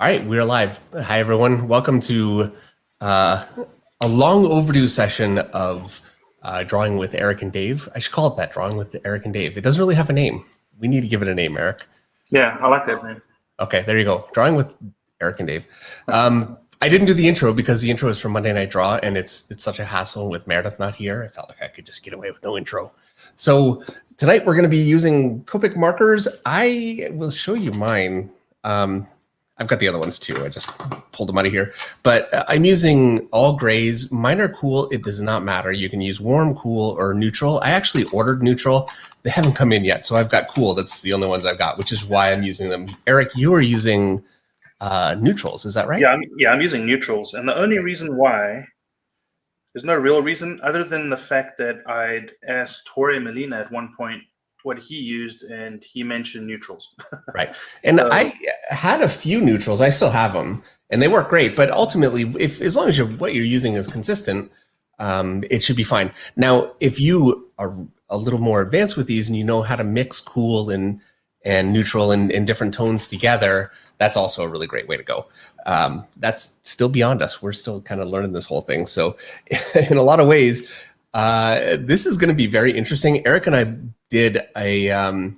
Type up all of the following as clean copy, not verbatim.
All right, we're live. Hi, everyone. Welcome to a long overdue session of Drawing with Eric and Dave. I should call it that, Drawing with Eric and Dave. It doesn't really have a name. We need to give it a name, Eric. Yeah, I like that name. Okay, there you go. Drawing with Eric and Dave. I didn't do the intro because the intro is from Monday Night Draw, and it's such a hassle with Meredith not here. I felt like I could just get away with no intro. So tonight we're going to be using Copic markers. I will show you mine. I've got the other ones too. I just pulled them out of here. But I'm using all grays. Mine are cool. It does not matter. You can use warm, cool, or neutral. I actually ordered neutral. They haven't come in yet. So I've got cool. That's the only ones I've got, which is why I'm using them. Eric, you are using neutrals. Is that right? Yeah, I'm using neutrals. And the only reason why, there's no real reason other than the fact that I'd asked Jorge Molina at one point what he used, and he mentioned neutrals. Right. And so, I had a few neutrals. I still have them, and they work great. But ultimately, as long as what you're using is consistent, it should be fine. Now, if you are a little more advanced with these and you know how to mix cool and neutral and different tones together, that's also a really great way to go. That's still beyond us. We're still kind of learning this whole thing. So in a lot of ways, this is going to be very interesting. Eric and I did a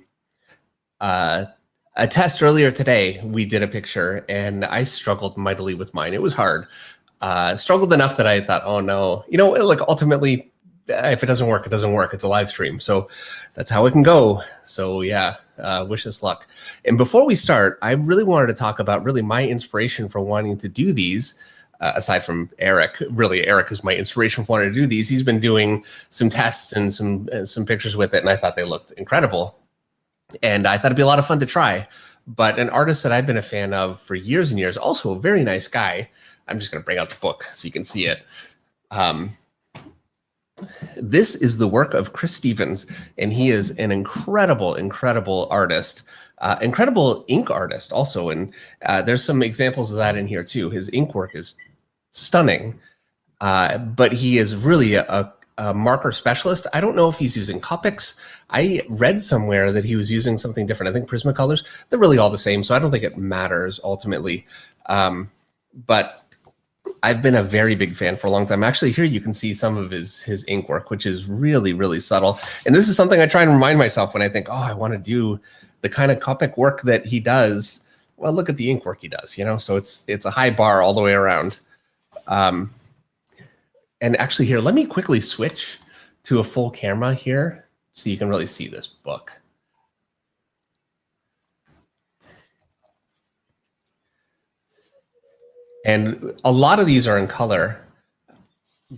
test earlier today. We did a picture, and I struggled mightily with mine. It was hard. Struggled enough that I thought, oh no, like ultimately, if it doesn't work, it doesn't work. It's a live stream, so that's how it can go. So yeah, wish us luck. And before we start, I really wanted to talk about really my inspiration for wanting to do these. Aside from Eric, really Eric is my inspiration for wanting to do these. He's been doing some tests and some pictures with it, and I thought they looked incredible. And I thought it'd be a lot of fun to try. But an artist that I've been a fan of for years and years, also a very nice guy. I'm just going to bring out the book so you can see it. This is the work of Chris Stevens, and he is an incredible, incredible artist. Incredible ink artist also, and there's some examples of that in here too. His ink work is stunning, but he is really a marker specialist. I don't know if he's using Copics. I read somewhere that he was using something different. I think Prismacolors. They're really all the same, so I don't think it matters ultimately. But I've been a very big fan for a long time. Actually, here you can see some of his ink work, which is really, really subtle. And this is something I try and remind myself when I think, oh, I want to do the kind of Copic work that he does. Well, look at the ink work he does, so it's a high bar all the way around. And actually here, let me quickly switch to a full camera here so you can really see this book. And a lot of these are in color,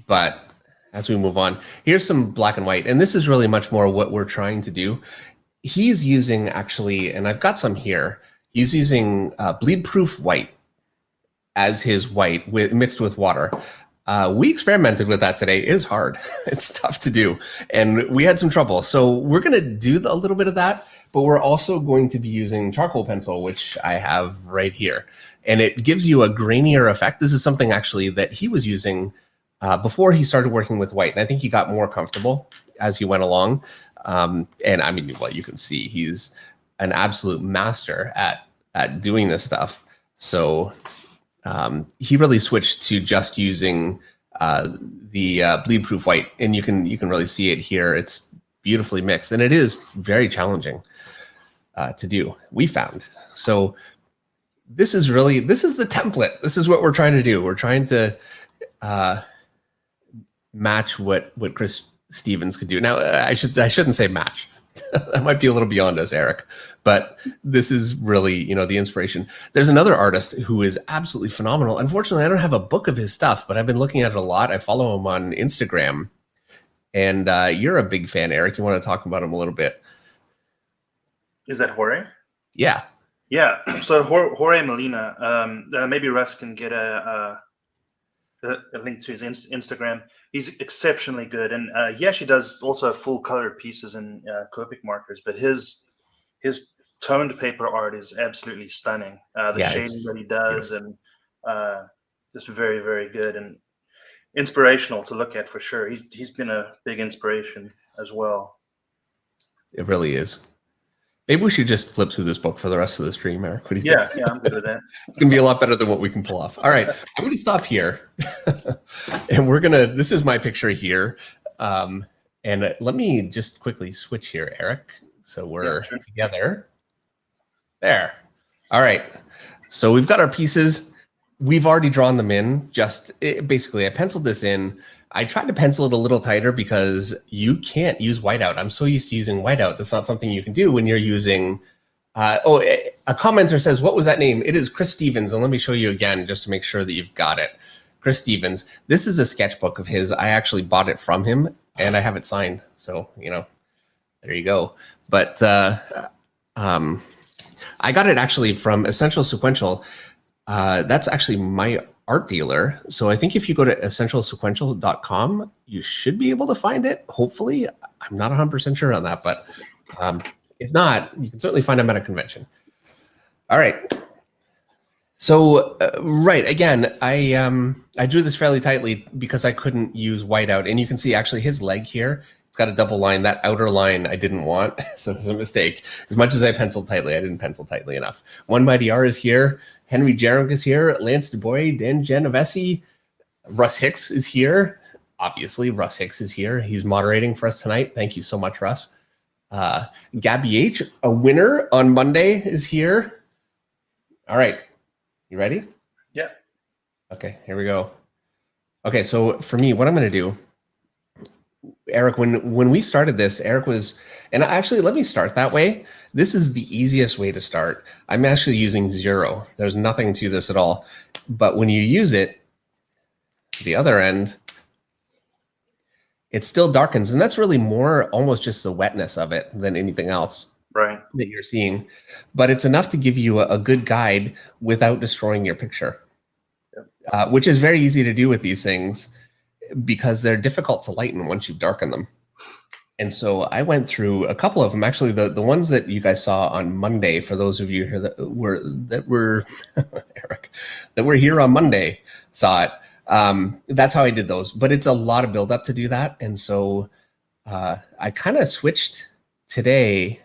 but as we move on, here's some black and white. And this is really much more what we're trying to do. He's using actually, and I've got some here, he's using bleed-proof white as his white mixed with water. We experimented with that today. It is hard. It's tough to do. And we had some trouble. So we're going to do a little bit of that, but we're also going to be using charcoal pencil, which I have right here. And it gives you a grainier effect. This is something actually that he was using before he started working with white. And I think he got more comfortable as he went along. And I mean, well, you can see he's an absolute master at doing this stuff. So he really switched to just using the bleed-proof white, and you can really see it here. It's beautifully mixed, and it is very challenging to do, we found. So this is the template. This is what we're trying to do. We're trying to match what Chris Stevens could do. Now, I shouldn't say match. That might be a little beyond us, Eric, but this is really, the inspiration. There's another artist who is absolutely phenomenal. Unfortunately, I don't have a book of his stuff, but I've been looking at it a lot. I follow him on Instagram, and you're a big fan, Eric. You want to talk about him a little bit? Is that Jorge? Yeah. Yeah. So Jorge Molina, maybe Russ can get a link to his Instagram. He's exceptionally good, and he actually does also full color pieces in Copic markers. But his toned paper art is absolutely stunning. The shading that he does, and just very, very good and inspirational to look at for sure. He's been a big inspiration as well. It really is. Maybe we should just flip through this book for the rest of the stream, Eric. What do you think? Yeah, I'm good with that. It's going to be a lot better than what we can pull off. All right, I'm going to stop here. And we're going to, this is my picture here. And let me just quickly switch here, Eric. So we're together. There. All right. So we've got our pieces. We've already drawn them in. Basically, I penciled this in. I tried to pencil it a little tighter because you can't use whiteout. I'm so used to using whiteout. That's not something you can do when you're using. A commenter says, what was that name? It is Chris Stevens. And let me show you again just to make sure that you've got it. Chris Stevens. This is a sketchbook of his. I actually bought it from him and I have it signed. So, there you go. But I got it actually from Essential Sequential. That's actually my art dealer. So I think if you go to essentialsequential.com, you should be able to find it. Hopefully, I'm not 100% sure on that, but if not, you can certainly find them at a convention. All right. So, right, again, I drew this fairly tightly because I couldn't use whiteout. And you can see actually his leg here, it's got a double line. That outer line I didn't want, so it's a mistake. As much as I penciled tightly, I didn't pencil tightly enough. One Mighty R is here. Henry Jarrick is here. Lance DuBois, Dan Genovese. Russ Hicks is here. Obviously, Russ Hicks is here. He's moderating for us tonight. Thank you so much, Russ. Gabby H., a winner on Monday, is here. All right. You ready? Yeah. Okay, here we go. Okay, so for me, what I'm going to do, Eric, when we started this, Eric was, and actually, let me start that way. This is the easiest way to start. I'm actually using 0. There's nothing to this at all. But when you use it, the other end, it still darkens. And that's really more almost just the wetness of it than anything else that you're seeing. But it's enough to give you a good guide without destroying your picture, which is very easy to do with these things because they're difficult to lighten once you've darkened them. And so I went through a couple of them. Actually, the ones that you guys saw on Monday, for those of you here that were Eric, that were here on Monday, saw it. That's how I did those. But it's a lot of buildup to do that. And so I kind of switched today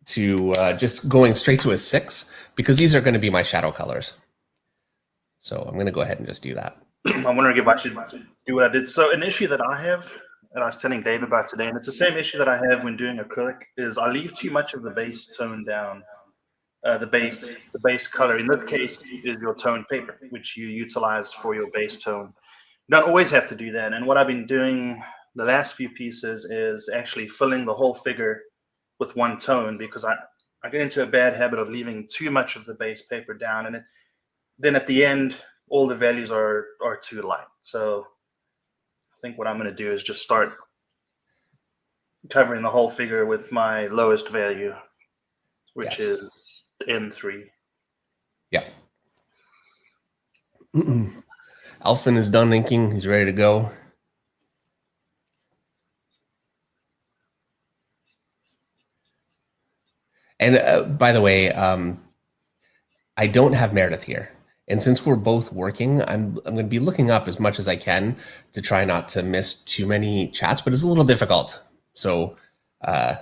to just going straight to a 6 because these are going to be my shadow colors. So I'm going to go ahead and just do that. I'm wondering if I should do what I did. So an issue that I have, and I was telling Dave about today, and it's the same issue that I have when doing acrylic, is I leave too much of the base tone down. The base color, in this case, is your tone paper, which you utilize for your base tone. You don't always have to do that. And what I've been doing the last few pieces is actually filling the whole figure with one tone, because I get into a bad habit of leaving too much of the base paper down. And then at the end, all the values are too light. So I think what I'm going to do is just start covering the whole figure with my lowest value, which is N3. Yeah. Alfin is done inking. He's ready to go. And by the way, I don't have Meredith here. And since we're both working, I'm going to be looking up as much as I can to try not to miss too many chats, but it's a little difficult. So, and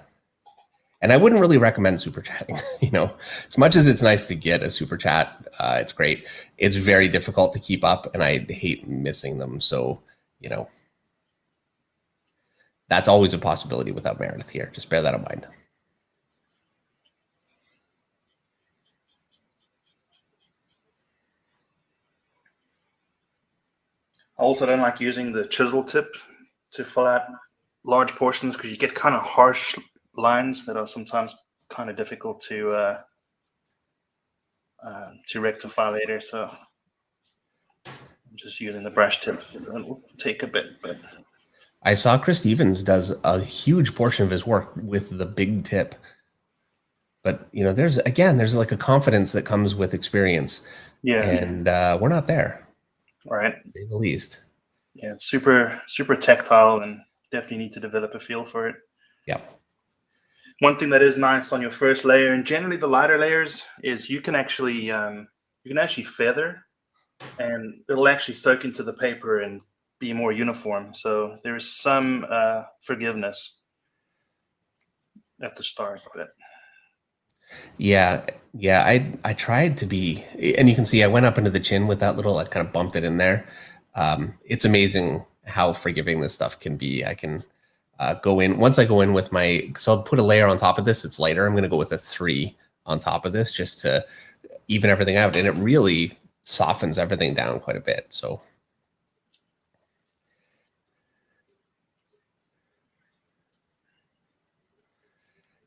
I wouldn't really recommend super chatting. As much as it's nice to get a super chat, it's great. It's very difficult to keep up, and I hate missing them. So, that's always a possibility without Meredith here. Just bear that in mind. I also don't like using the chisel tip to fill out large portions because you get kind of harsh lines that are sometimes kind of difficult to rectify later. So I'm just using the brush tip. It'll take a bit, but I saw Chris Stevens does a huge portion of his work with the big tip. But there's like a confidence that comes with experience. Yeah, and we're not there. Right. To say the least. Yeah, it's super tactile, and definitely need to develop a feel for it. Yeah. One thing that is nice on your first layer, and generally the lighter layers, is you can actually feather, and it'll actually soak into the paper and be more uniform. So there is some forgiveness at the start, but Yeah, I tried to be, and you can see I went up into the chin with that little, I kind of bumped it in there. It's amazing how forgiving this stuff can be. I can go in, once I go in with my, so I'll put a layer on top of this, it's lighter. I'm going to go with a 3 on top of this just to even everything out, and it really softens everything down quite a bit. So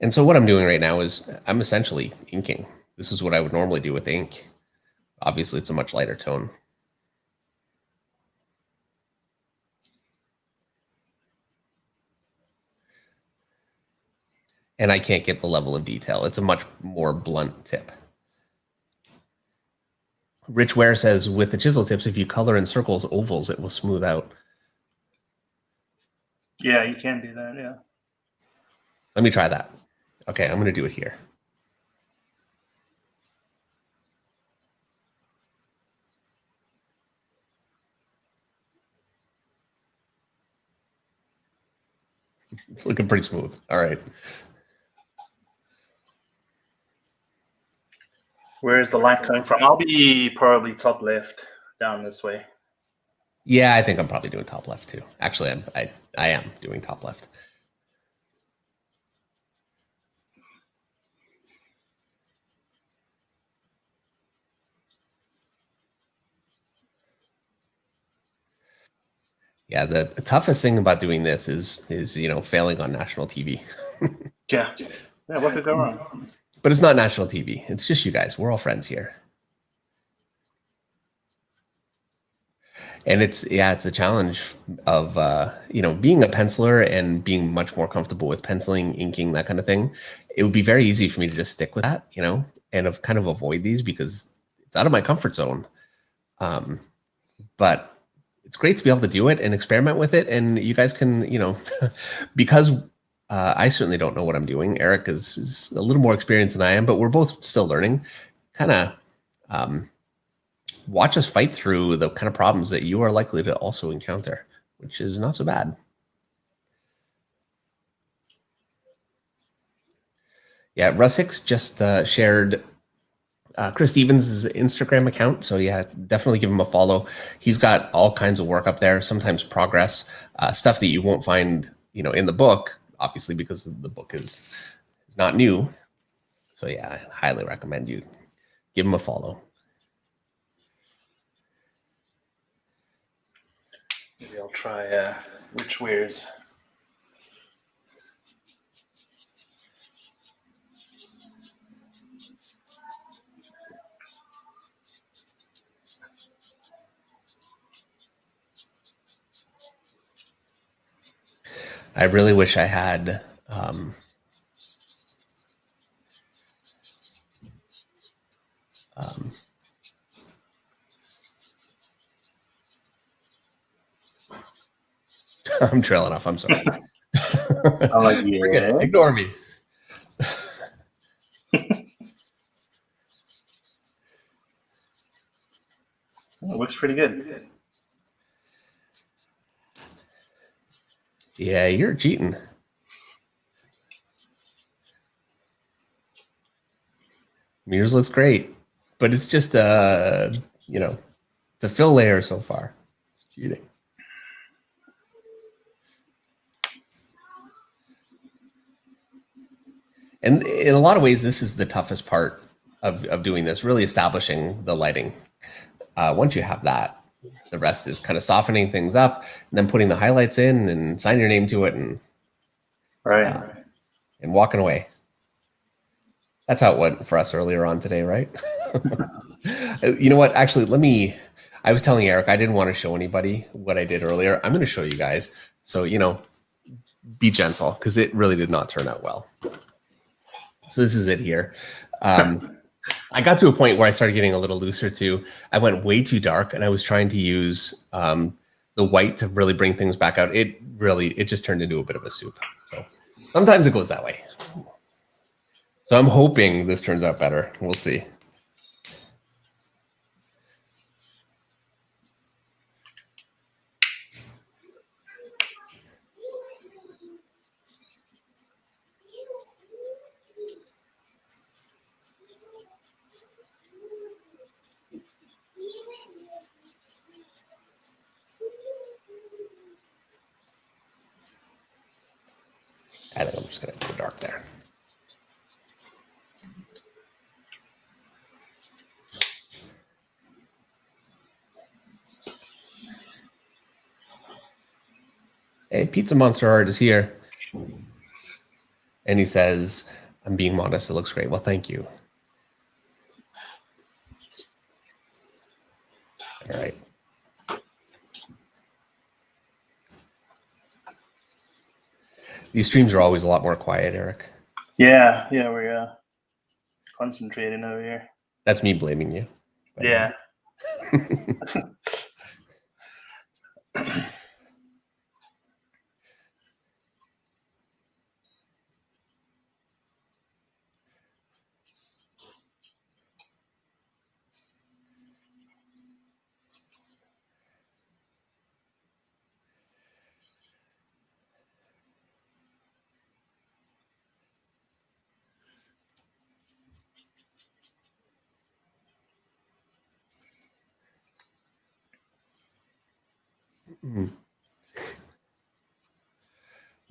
and so what I'm doing right now is I'm essentially inking. This is what I would normally do with ink. Obviously, it's a much lighter tone. And I can't get the level of detail. It's a much more blunt tip. Rich Ware says, with the chisel tips, if you color in circles, ovals, it will smooth out. yeah, you can do that. Yeah. Let me try that. Okay, I'm going to do it here. It's looking pretty smooth. All right. Where's the light coming from? I'll be probably top left down this way. Yeah, I think I'm probably doing top left too. Actually, I am doing top left. Yeah, the toughest thing about doing this is failing on national TV. Yeah. Yeah, what could go wrong? But it's not national TV. It's just you guys. We're all friends here. And it's a challenge of being a penciler and being much more comfortable with penciling, inking, that kind of thing. It would be very easy for me to just stick with that, and kind of avoid these because it's out of my comfort zone. But it's great to be able to do it and experiment with it. And you guys can, because I certainly don't know what I'm doing. Eric is a little more experienced than I am, but we're both still learning. Kind of watch us fight through the kind of problems that you are likely to also encounter, which is not so bad. Yeah, Russ Hicks just shared Chris Stevens' Instagram account. So yeah, definitely give him a follow. He's got all kinds of work up there, sometimes progress, stuff that you won't find, in the book, obviously, because the book is not new. So yeah, I highly recommend you give him a follow. Maybe I'll try which wares. I really wish I had I'm trailing off. I'm sorry. I'm like, yeah. Forget it. Ignore me. It looks pretty good. Yeah, you're cheating. Yours looks great, but it's just it's a fill layer so far. It's cheating. And in a lot of ways, this is the toughest part of doing this, really establishing the lighting. Once you have that, the rest is kind of softening things up and then putting the highlights in and signing your name to it and and walking away. That's how it went for us earlier on today, right? You know what? Actually, I was telling Eric I didn't want to show anybody what I did earlier. I'm going to show you guys. So, be gentle because it really did not turn out well. So this is it here. I got to a point where I started getting a little looser too. I went way too dark and I was trying to use the white to really bring things back out. It just turned into a bit of a soup. So sometimes it goes that way. So I'm hoping this turns out better. We'll see. Hey, Pizza Monster Art is here. And he says, I'm being modest. It looks great. Well, thank you. All right. These streams are always a lot more quiet, Eric. Yeah, we're concentrating over here. That's me blaming you. Yeah.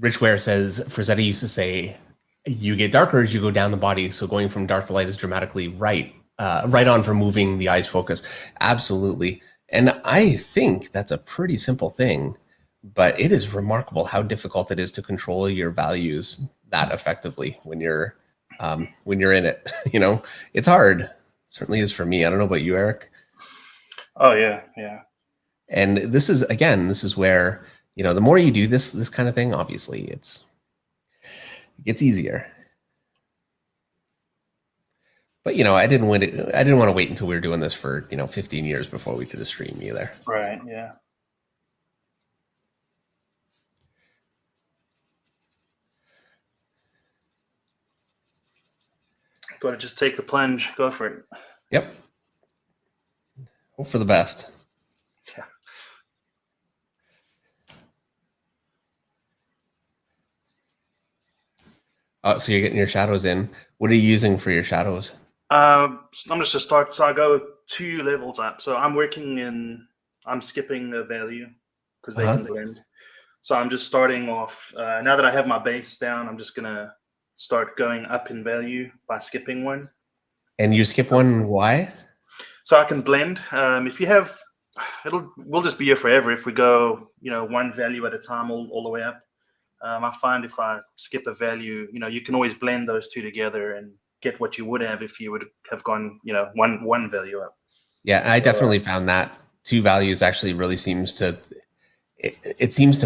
Richware says, Frazetta used to say, you get darker as you go down the body. So going from dark to light is dramatically right on for moving the eye's focus. Absolutely. And I think that's a pretty simple thing, but it is remarkable how difficult it is to control your values that effectively when you're in it. You know, it's hard. It certainly is for me. I don't know about you, Eric. Oh yeah. And this is where, you know, the more you do this kind of thing, obviously it gets easier. But, you know, I didn't want to wait until we were doing this for, 15 years before we could stream either. Right, yeah. Got to just take the plunge, go for it. Yep. Hope for the best. Yeah. So you're getting your shadows in. What are you using for your shadows? I'm just to start. So I go 2 levels up. So I'm skipping a value because they can blend. So I'm just starting off. Now that I have my base down, I'm just gonna start going up in value by skipping one. And you skip one, why? So I can blend. If you have, we'll just be here forever if we go, 1 value at a time all the way up. I find if I skip a value, you can always blend those 2 together and get what you would have if you would have gone, one value up. Yeah, I definitely found that 2 values actually really seems to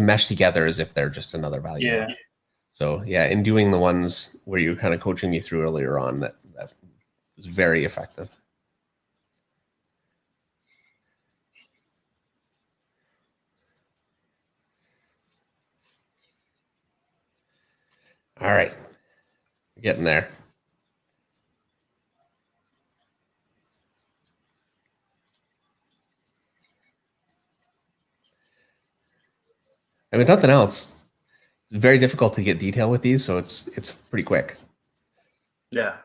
mesh together as if they're just another value. Yeah. So yeah, in doing the ones where you were kind of coaching me through earlier on, that was very effective. All right, getting there. I mean, nothing else. It's very difficult to get detail with these, so it's pretty quick. Yeah.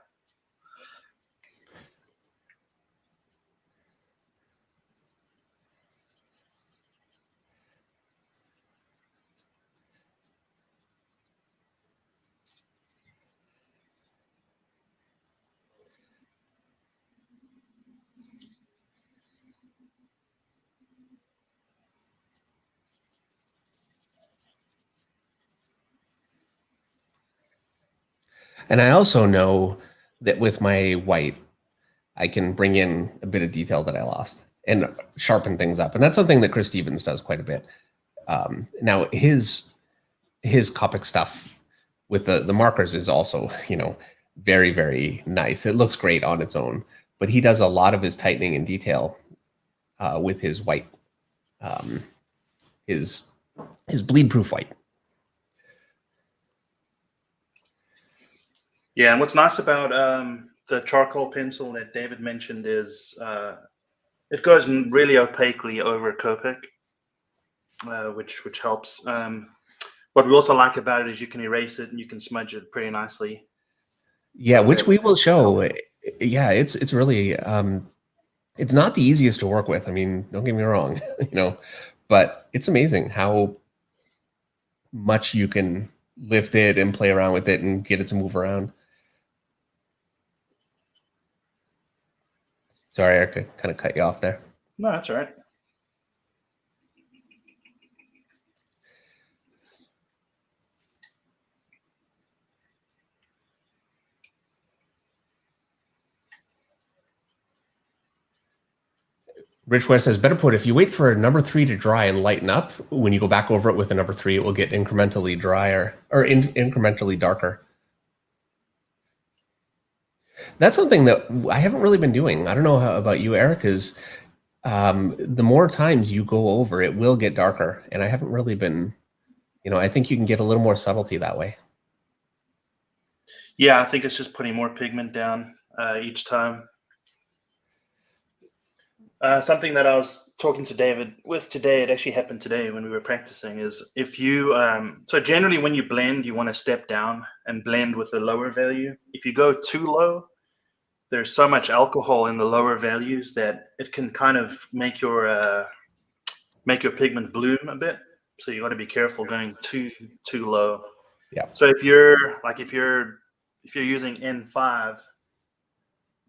And I also know that with my white, I can bring in a bit of detail that I lost and sharpen things up. And that's something that Chris Stevens does quite a bit. Now his Copic stuff with the markers is also, very, very nice. It looks great on its own, but he does a lot of his tightening and detail with his white, his bleed proof white. Yeah, and what's nice about the charcoal pencil that David mentioned is it goes really opaquely over Copic, which helps. What we also like about it is you can erase it and you can smudge it pretty nicely. Yeah, which we will show. Yeah, it's really it's not the easiest to work with. I mean, don't get me wrong, but it's amazing how much you can lift it and play around with it and get it to move around. Sorry, Eric, I kind of cut you off there. No, that's all right. Rich Ware says, better put, if you wait for a number 3 to dry and lighten up, when you go back over it with a number 3, it will get incrementally drier or incrementally darker. That's something that I haven't really been doing. I don't know how about you, Eric, is the more times you go over, it will get darker. And I haven't really been, I think you can get a little more subtlety that way. Yeah, I think it's just putting more pigment down each time. Something that I was talking to David with today, it actually happened today when we were practicing, is if you, so generally when you blend, you want to step down and blend with the lower value. If you go too low, there's so much alcohol in the lower values that it can kind of make your pigment bloom a bit. So you got to be careful going too low. Yeah. So if you're using N5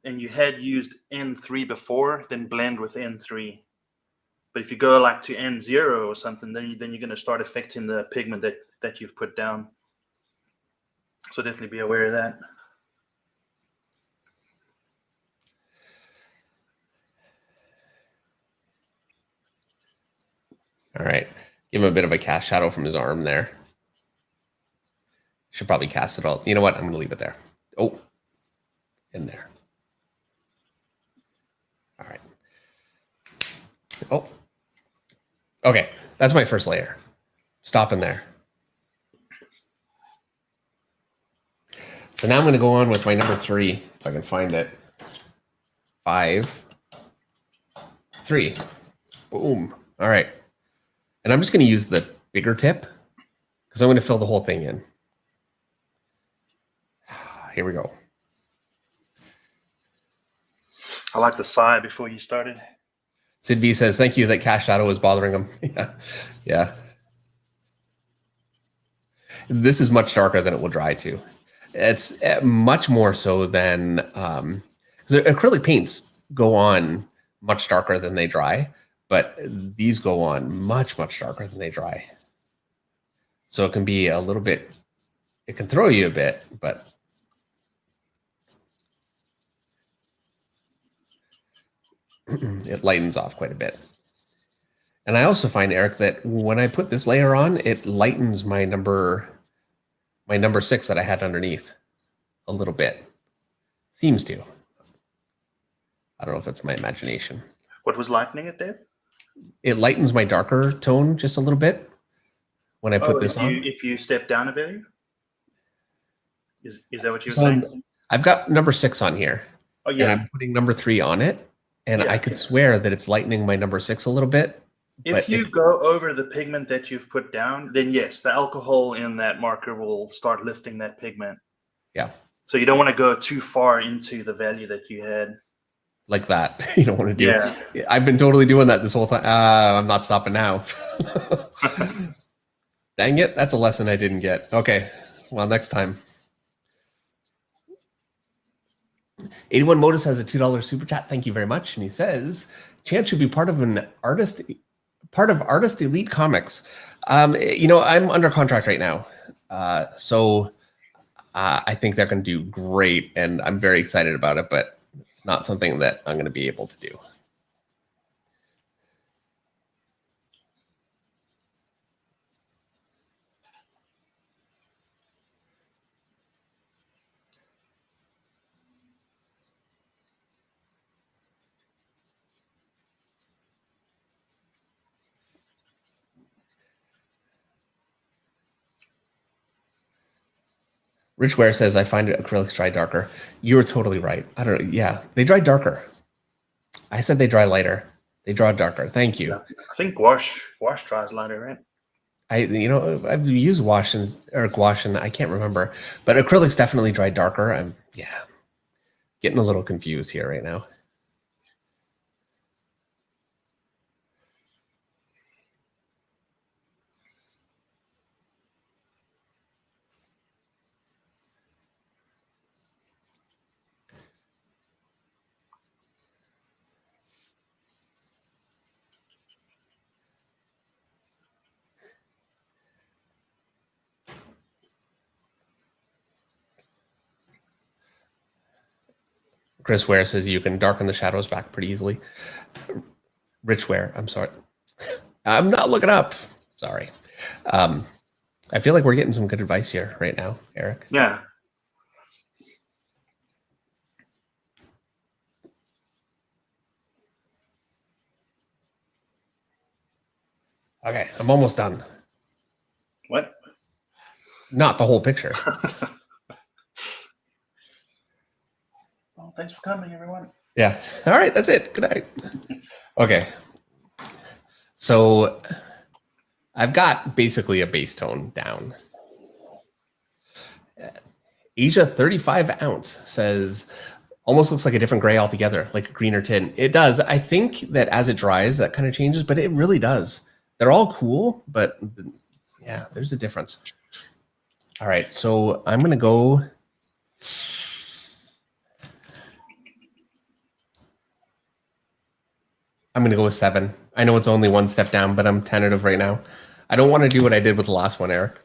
and you had used N3 before, then blend with N3. But if you go like to N0 or something, then you're going to start affecting the pigment that you've put down. So definitely be aware of that. All right. Give him a bit of a cast shadow from his arm there. Should probably cast it all. You know what? I'm going to leave it there. Oh, in there. All right. Oh. Okay. That's my first layer. Stop in there. So now I'm going to go on with my number 3, if I can find it. 5, 3. Boom. All right. And I'm just going to use the bigger tip because I'm going to fill the whole thing in. Here we go. I like the sigh before you started. Sid V says, thank you, that cast shadow is bothering him. Yeah. This is much darker than it will dry to. It's much more so than acrylic paints go on much darker than they dry, but these go on much, much darker than they dry. So it can be a little bit, it can throw you a bit, but it lightens off quite a bit. And I also find, Eric, that when I put this layer on, it lightens my number 6 that I had underneath a little bit. Seems to. I don't know if it's my imagination. What was lightening it, Dave? It lightens my darker tone just a little bit when I put this on. If you step down a value? Is that what you were saying? I've got number 6 on here. Oh, yeah. And I'm putting number 3 on it. And I could swear that it's lightening my number 6 a little bit. If you go over the pigment that you've put down, then yes, the alcohol in that marker will start lifting that pigment. Yeah. So you don't want to go too far into the value that you had. Like that. You don't want to do. Yeah. I've been totally doing that this whole time. I'm not stopping now. Dang it. That's a lesson I didn't get. Okay. Well, next time. 81 Modus has a $2 super chat. Thank you very much. And he says, Chance should be part of Artist Elite Comics. I'm under contract right now. So I think they're going to do great, and I'm very excited about it, but it's not something that I'm going to be able to do. Rich Ware says, I find acrylics dry darker. You're totally right. I don't know. Yeah, they dry darker. I said they dry lighter. They draw darker. Thank you. Yeah. I think wash dries lighter, right? I've used gouache and I can't remember, but acrylics definitely dry darker. I'm getting a little confused here right now. Chris Ware says you can darken the shadows back pretty easily. Richware. I'm sorry. I'm not looking up. Sorry. I feel like we're getting some good advice here right now, Eric. Yeah. Okay, I'm almost done. What? Not the whole picture. Well, thanks for coming, everyone. Yeah. All right, that's it. Good night. Okay. So I've got basically a bass tone down. Asia 35 ounce says almost looks like a different gray altogether, like a greener tint. It does. I think that as it dries, that kind of changes, but it really does. They're all cool, but yeah, there's a difference. All right, so I'm going to go. I'm going to go with 7. I know it's only one step down, but I'm tentative right now. I don't want to do what I did with the last one, Eric.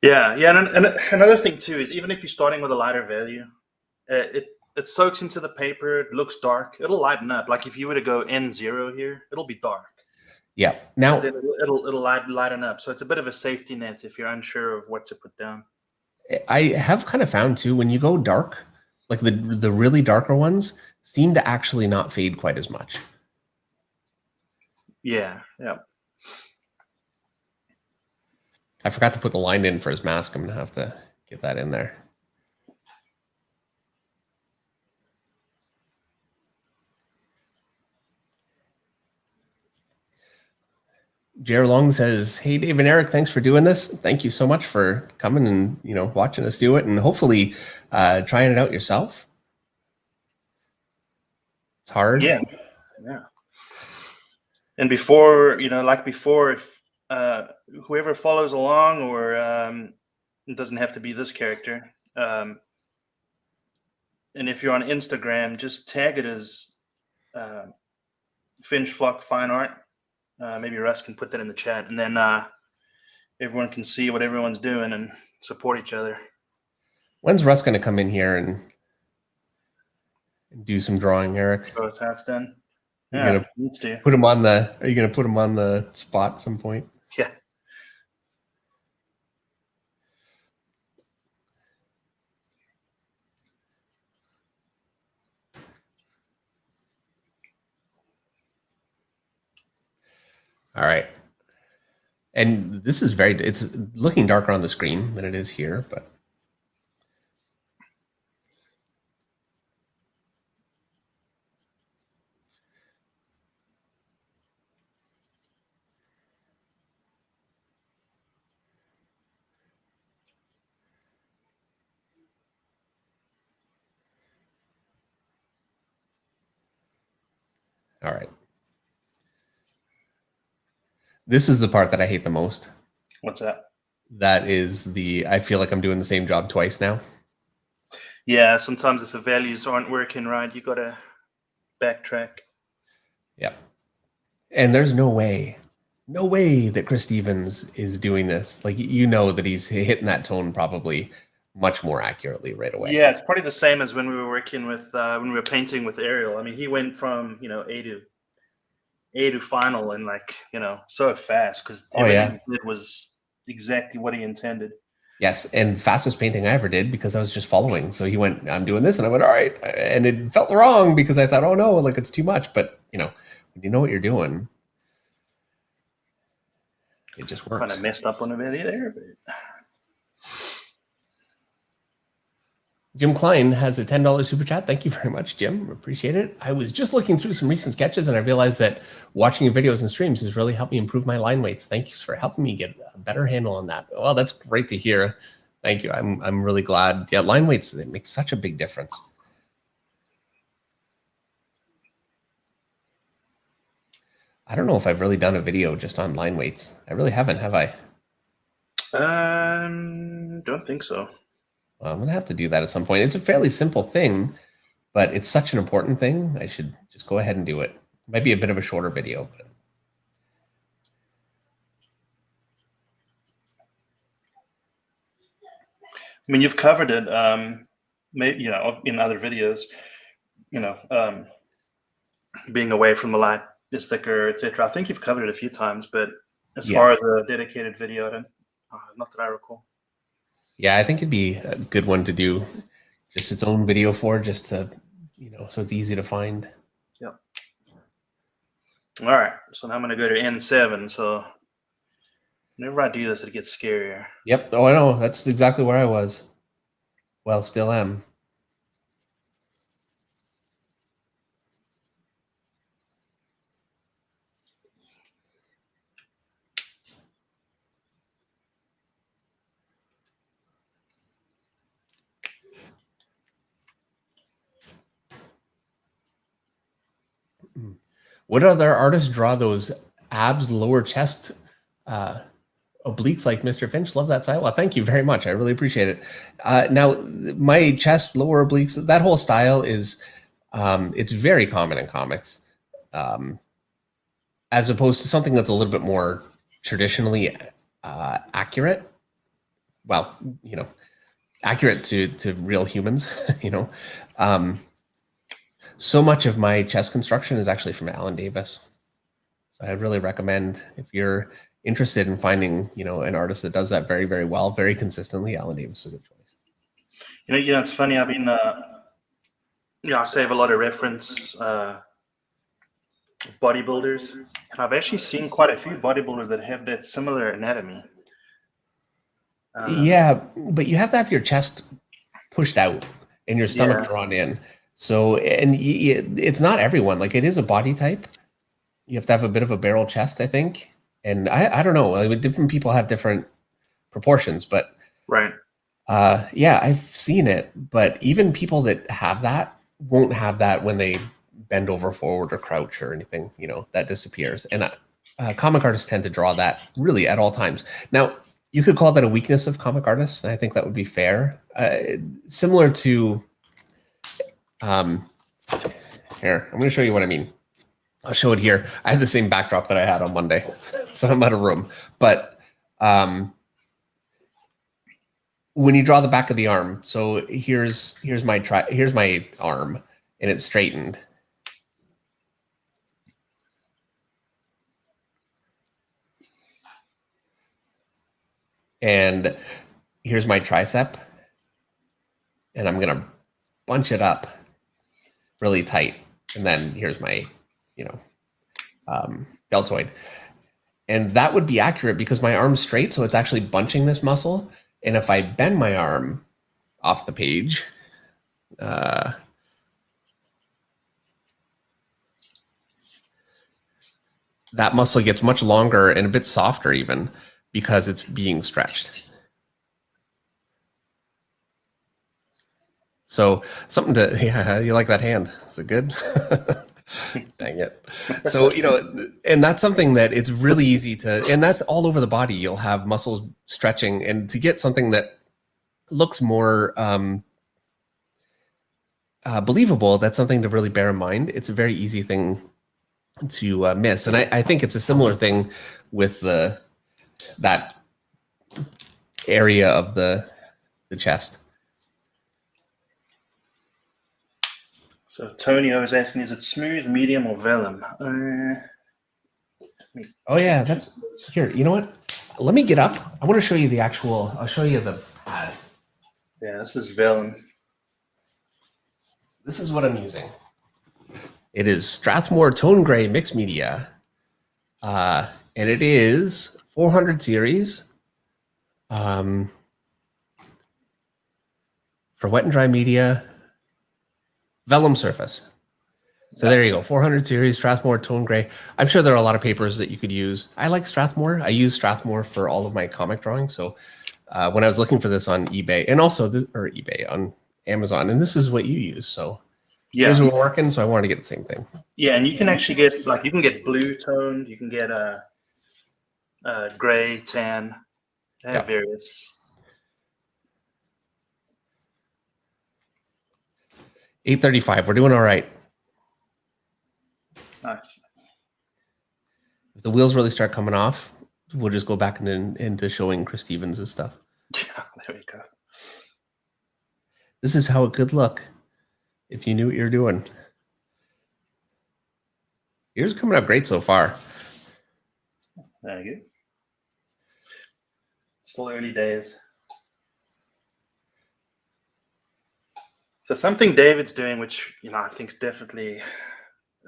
Yeah, yeah, and another thing too is even if you're starting with a lighter value, it soaks into the paper. It looks dark. It'll lighten up. Like if you were to go N0 here, it'll be dark. Yeah. Now then it'll lighten up. So it's a bit of a safety net if you're unsure of what to put down. I have kind of found too, when you go dark, like the really darker ones seem to actually not fade quite as much. Yeah, yeah. I forgot to put the line in for his mask. I'm going to have to get that in there. Jer Long says, "Hey, Dave and Eric, thanks for doing this. Thank you so much for coming and watching us do it, and hopefully trying it out yourself. It's hard. Yeah, yeah. And before, like before, if whoever follows along, or it doesn't have to be this character. And if you're on Instagram, just tag it as Finch Flock Fine Art. Maybe Russ can put that in the chat, and then everyone can see what everyone's doing and support each other. When's Russ going to come in here and do some drawing, Eric? So his hat's done. Yeah, are you going to put him on the spot at some point? Yeah. All right. And this is it's looking darker on the screen than it is here, but. All right. This is the part that I hate the most. What's that? That is I feel like I'm doing the same job twice now. Yeah, sometimes if the values aren't working right, you got to backtrack. Yep. And there's no way that Chris Stevens is doing this. Like, that he's hitting that tone probably much more accurately right away. Yeah, it's probably the same as when we were working with, when we were painting with Ariel. I mean, he went from, A to final and so fast because everything he did was exactly what he intended. Yes, and fastest painting I ever did because I was just following. So he went, I'm doing this, and I went, all right. And it felt wrong because I thought, oh no, like it's too much. But when you know what you're doing, it just works. Kind of messed up on the video there, but Jim Klein has a $10 super chat. Thank you very much, Jim. Appreciate it. I was just looking through some recent sketches and I realized that watching your videos and streams has really helped me improve my line weights. Thank you for helping me get a better handle on that. Well, that's great to hear. Thank you. I'm really glad. Yeah, line weights, they make such a big difference. I don't know if I've really done a video just on line weights. I really haven't, have I? Don't think so. Well, I'm going to have to do that at some point. It's a fairly simple thing, but it's such an important thing. I should just go ahead and do it. It might be a bit of a shorter video, but. I mean, you've covered it, maybe, in other videos, being away from the light, is thicker, etc. I think you've covered it a few times, but as Yeah. far as a dedicated video, not that I recall. Yeah, I think it'd be a good one to do just its own video for, just to, so it's easy to find. Yep. All right, so now I'm going to go to N7. So whenever I do this, it gets scarier. Yep. Oh, I know. That's exactly where I was. Well, still am. What other artists draw those abs, lower chest obliques like Mr. Finch? Love that side. Well, thank you very much. I really appreciate it. Now, my chest, lower obliques, that whole style is, it's very common in comics, as opposed to something that's a little bit more traditionally accurate. Well, accurate to real humans, so much of my chest construction is actually from Alan Davis. So I'd really recommend, if you're interested in finding, an artist that does that very, very well, very consistently, Alan Davis is a good choice. It's funny. I've been, I save a lot of reference of bodybuilders, and I've actually seen quite a few bodybuilders that have that similar anatomy. Yeah, but you have to have your chest pushed out and your stomach drawn in. So, and it's not everyone. Like, it is a body type. You have to have a bit of a barrel chest, I think. And I don't know. I mean, different people have different proportions, but right. Yeah, I've seen it. But even people that have that won't have that when they bend over forward or crouch or anything. That disappears. And comic artists tend to draw that really at all times. Now, you could call that a weakness of comic artists, and I think that would be fair. Similar to, here, I'm going to show you what I mean. I'll show it here. I had the same backdrop that I had on Monday, so I'm out of room. But when you draw the back of the arm, so here's my arm, and it's straightened. And here's my tricep, and I'm gonna bunch it up really tight. And then here's my, deltoid. And that would be accurate because my arm's straight, so it's actually bunching this muscle. And if I bend my arm off the page, that muscle gets much longer and a bit softer even because it's being stretched. So something to, yeah, you like that hand? Is it good? Dang it. So, and that's something that it's really easy to, and that's all over the body. You'll have muscles stretching, and to get something that looks more believable, that's something to really bear in mind. It's a very easy thing to miss. And I think it's a similar thing with that area of the chest. So Tony, I was asking, is it smooth, medium, or vellum? Oh yeah, that's here. You know what? Let me get up. I want to show you the actual. I'll show you the pad. Yeah, this is vellum. This is what I'm using. It is Strathmore Tone Gray Mixed Media, and it is 400 series. For wet and dry media. Vellum surface. So there you go, 400 series, Strathmore Tone Gray. I'm sure there are a lot of papers that you could use. I like Strathmore. I use Strathmore for all of my comic drawing. So when I was looking for this on eBay, and also eBay on Amazon, and this is what you use. So yeah, here's what we're working. So I wanted to get the same thing. Yeah, and you can actually get you can get blue toned, you can get gray, tan, they have various. 8:35. We're doing all right. Nice. If the wheels really start coming off, we'll just go back into showing Chris Stevens' stuff. Yeah, there we go. This is how it could look if you knew what you're doing. Yours coming up great so far. Very good. Still early days. So something David's doing, which I think is definitely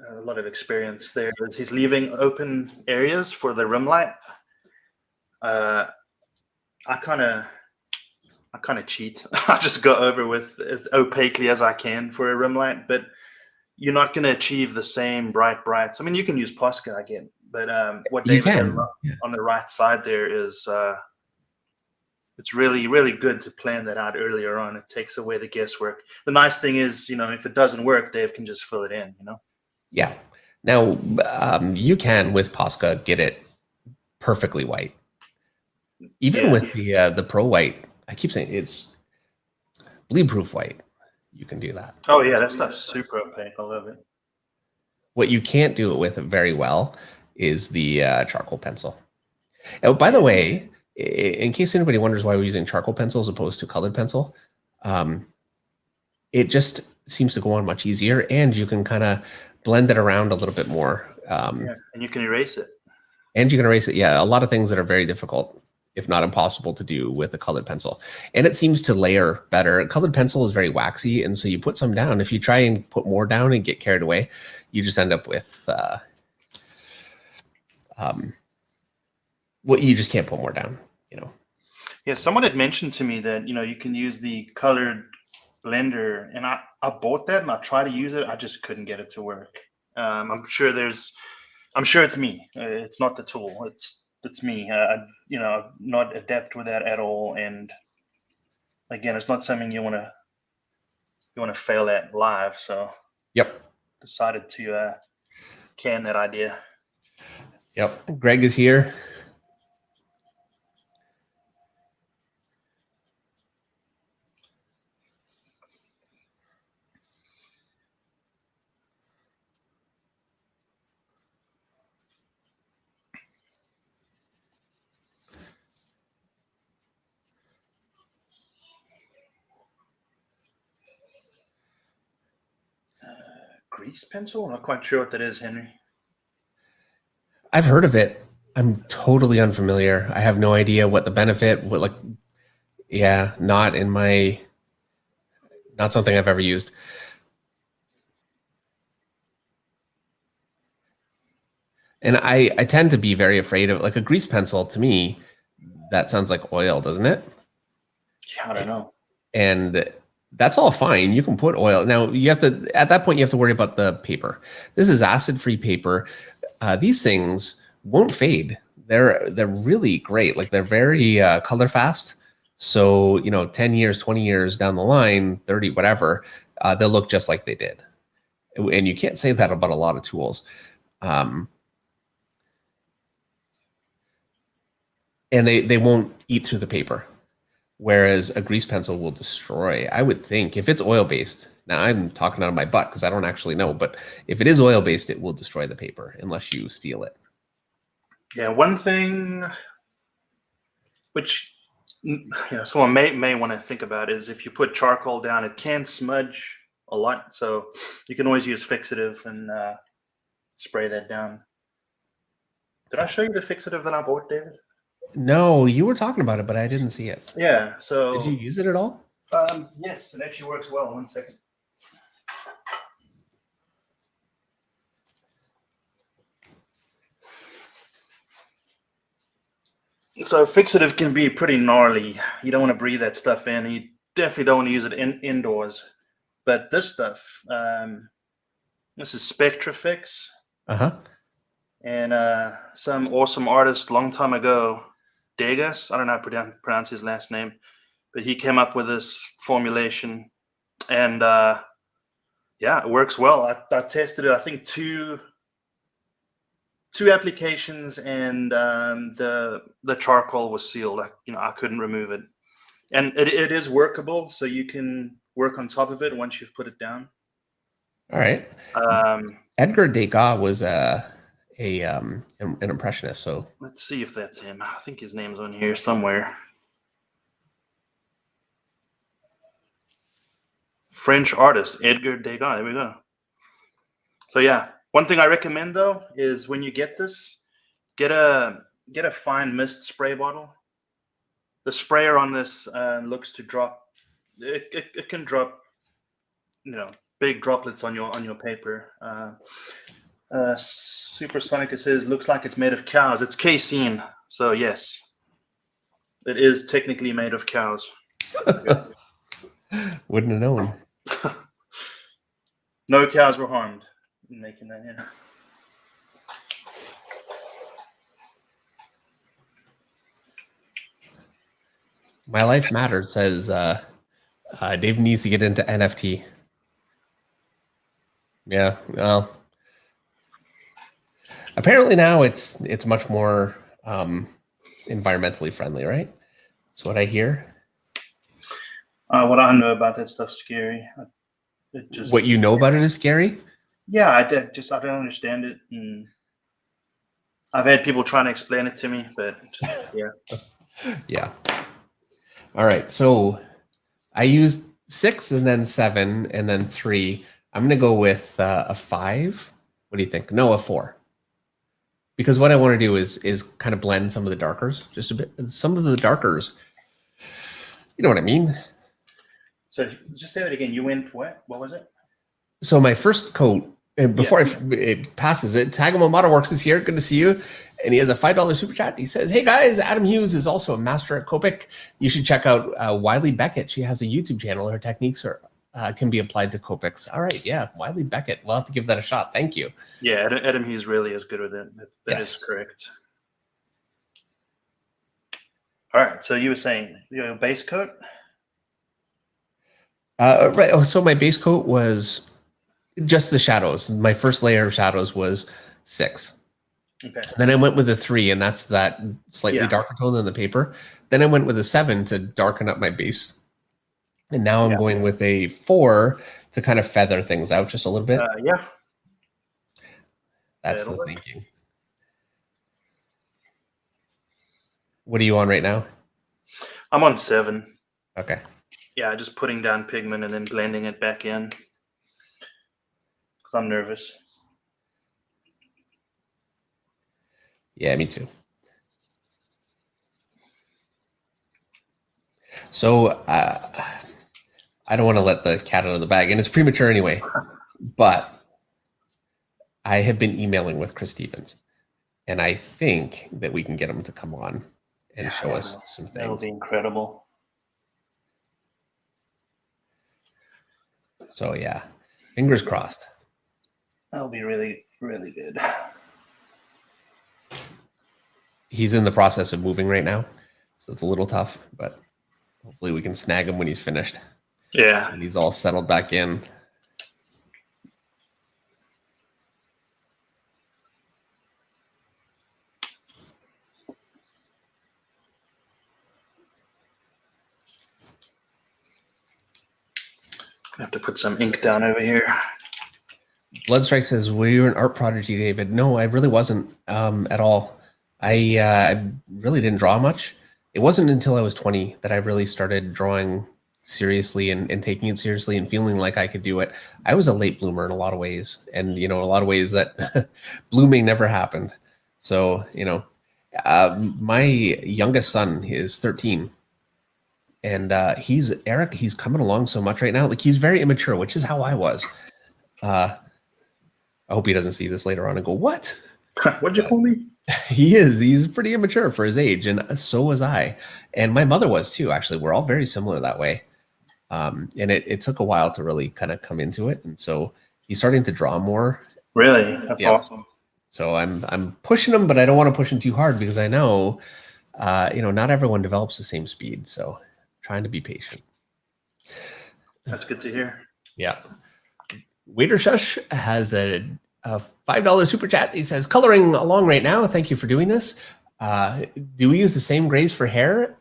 a lot of experience there, is he's leaving open areas for the rim light. I kind of cheat. I just go over with as opaquely as I can for a rim light, but you're not going to achieve the same brights. I mean, you can use Posca again, but what David has on the right side there is it's really, really good to plan that out earlier on. It takes away the guesswork. The nice thing is, if it doesn't work, Dave can just fill it in, Yeah. Now, you can, with Posca, get it perfectly white. Even with the Pro White, I keep saying it's bleed-proof white. You can do that. Oh, yeah, that stuff's super opaque. I love it. What you can't do it with very well is the charcoal pencil. Oh, by the way, in case anybody wonders why we're using charcoal pencil as opposed to colored pencil, it just seems to go on much easier, and you can kind of blend it around a little bit more. And you can erase it. And you can erase it. Yeah, a lot of things that are very difficult, if not impossible, to do with a colored pencil. And it seems to layer better. A colored pencil is very waxy, and so you put some down. If you try and put more down and get carried away, you just end up with you just can't put more down, Yeah, someone had mentioned to me that, you can use the colored blender, and I bought that and I tried to use it. I just couldn't get it to work. I'm sure it's me. It's not the tool. It's me. I'm not adept with that at all. And again, it's not something you want to fail at live. So yep, decided to can that idea. Yep, Greg is here. Grease pencil? I'm not quite sure what that is, Henry. I've heard of it. I'm totally unfamiliar. I have no idea what the benefit, not something I've ever used. And I tend to be very afraid of, like, a grease pencil. To me, that sounds like oil, doesn't it? Yeah, I don't know. And that's all fine. You can put oil. Now, at that point, you have to worry about the paper. This is acid-free paper. These things won't fade. They're really great. Like, they're very color fast. So, 10 years, 20 years down the line, 30, whatever, they'll look just like they did. And you can't say that about a lot of tools. And they won't eat through the paper. Whereas a grease pencil will destroy, I would think, if it's oil-based. Now, I'm talking out of my butt because I don't actually know, but if it is oil-based, it will destroy the paper unless you seal it. Yeah, one thing which someone may want to think about is if you put charcoal down, it can smudge a lot. So you can always use Fixative and spray that down. Did I show you the Fixative that I bought, David? No, you were talking about it, but I didn't see it. Yeah. So did you use it at all? Yes, it actually works well. 1 second. So Fixative can be pretty gnarly. You don't want to breathe that stuff in. You definitely don't want to use it indoors. But this stuff, this is Spectrafix. And some awesome artist long time ago, Degas, I don't know how to pronounce his last name, but he came up with this formulation, and it works well. I tested it, I think two applications, and the charcoal was sealed. I couldn't remove it, and it is workable, so you can work on top of it once you've put it down. All right. Edgar Degas was an impressionist. So let's see if that's him. I think his name's on here somewhere. French artist Edgar Degas. There we go. So yeah, One thing I recommend though is when you get this, get a fine mist spray bottle. The sprayer on this looks to drop. It can drop, big droplets on your paper. Supersonic, it says, looks like it's made of cows. It's casein, so yes, it is technically made of cows. Wouldn't have known. No cows were harmed in making that. Yeah. My Life Matters says Dave needs to get into NFT. Yeah, well, apparently now it's much more environmentally friendly, right? That's what I hear. What I know about that stuff's scary. What you know about it is scary? Yeah, I don't understand it. And I've had people trying to explain it to me, but yeah. Yeah. All right, so I used 6 and then 7 and then 3. I'm going to go with a 5. What do you think? No, a 4. Because what I want to do is kind of blend some of the darkers, just a bit. Some of the darkers, you know what I mean? So just say that again. You went what? What was it? So my first coat, and before it passes it, Tagamo Motorworks is here. Good to see you. And he has a $5 super chat. He says, "Hey guys, Adam Hughes is also a master at Copic. You should check out Wiley Beckett. She has a YouTube channel. Her techniques can be applied to Copics." All right, yeah, Wiley Beckett. We'll have to give that a shot. Thank you. Yeah, Adam Hughes really is good with it. That is correct. All right, so you were saying your base coat? Right. Oh, so my base coat was just the shadows. My first layer of shadows was 6. Okay. Then I went with a 3, and that's that slightly darker tone than the paper. Then I went with a 7 to darken up my base. And now I'm going with a 4 to kind of feather things out just a little bit. Yeah. That's the thinking. What are you on right now? I'm on 7. Okay. Yeah, just putting down pigment and then blending it back in. Because I'm nervous. Yeah, me too. So I don't want to let the cat out of the bag, and it's premature anyway, but I have been emailing with Chris Stevens, and I think that we can get him to come on and show us some things. That'll be incredible. So yeah, fingers crossed. That'll be really, really good. He's in the process of moving right now, so it's a little tough, but hopefully we can snag him when he's finished. Yeah. And he's all settled back in. I have to put some ink down over here. Bloodstrike says, "Were you an art prodigy, David?" No, I really wasn't at all. I really didn't draw much. It wasn't until I was 20 that I really started drawing seriously and taking it seriously and feeling like I could do it. I was a late bloomer in a lot of ways, and a lot of ways that blooming never happened. So my youngest son is 13, and Eric. He's coming along so much right now. Like, he's very immature, which is how I was. I hope he doesn't see this later on and go, "What? What'd you call me?" He's pretty immature for his age, and so was I, and my mother was too. Actually, we're all very similar that way. And it took a while to really kind of come into it, and so he's starting to draw more. Really? That's awesome. So I'm pushing him, but I don't want to push him too hard because I know, not everyone develops the same speed. So trying to be patient. That's good to hear. Yeah. Waiter Shush has a $5 super chat. He says, "Coloring along right now. Thank you for doing this. Do we use the same grays for hair?"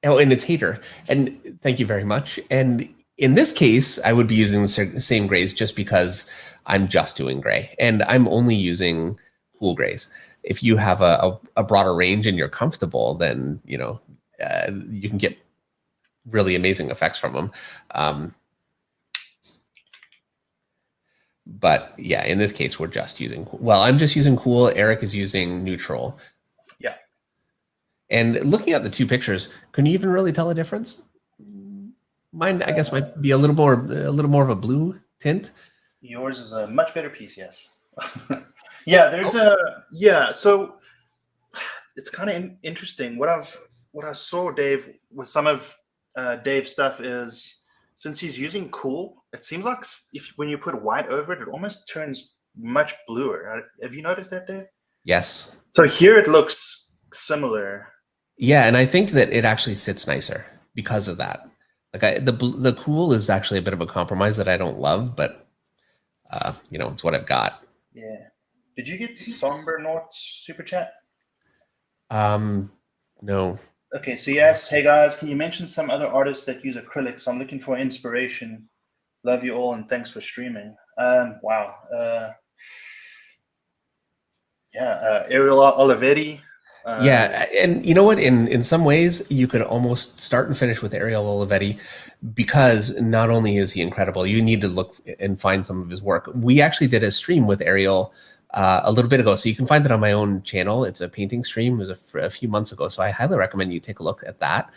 Oh, and it's hater. And thank you very much. And in this case, I would be using the same grays just because I'm just doing gray, and I'm only using cool grays. If you have a broader range and you're comfortable, then you can get really amazing effects from them. But yeah, in this case, we're just using, well, I'm just using cool. Eric is using neutral. Yeah. And looking at the two pictures, can you even really tell a difference? Mine, I guess, might be a little more of a blue tint. Yours is a much better piece, yes. Yeah, there's so it's kind of interesting. What I saw Dave with some of Dave's stuff is, since he's using cool, it seems like when you put white over it, it almost turns much bluer. Have you noticed that, Dave? Yes. So here it looks similar. Yeah, and I think that it actually sits nicer because of that. Like the cool is actually a bit of a compromise that I don't love, but it's what I've got. Yeah. Did you get Somber Nort's super chat? No. Okay, so yes, hey guys, can you mention some other artists that use acrylics? I'm looking for inspiration. Love you all and thanks for streaming. Wow. Ariel Oliveira. Yeah, and you know what? In some ways, you could almost start and finish with Ariel Oliveira, because not only is he incredible, you need to look and find some of his work. We actually did a stream with Ariel a little bit ago, so you can find it on my own channel. It's a painting stream. It was a few months ago, so I highly recommend you take a look at that.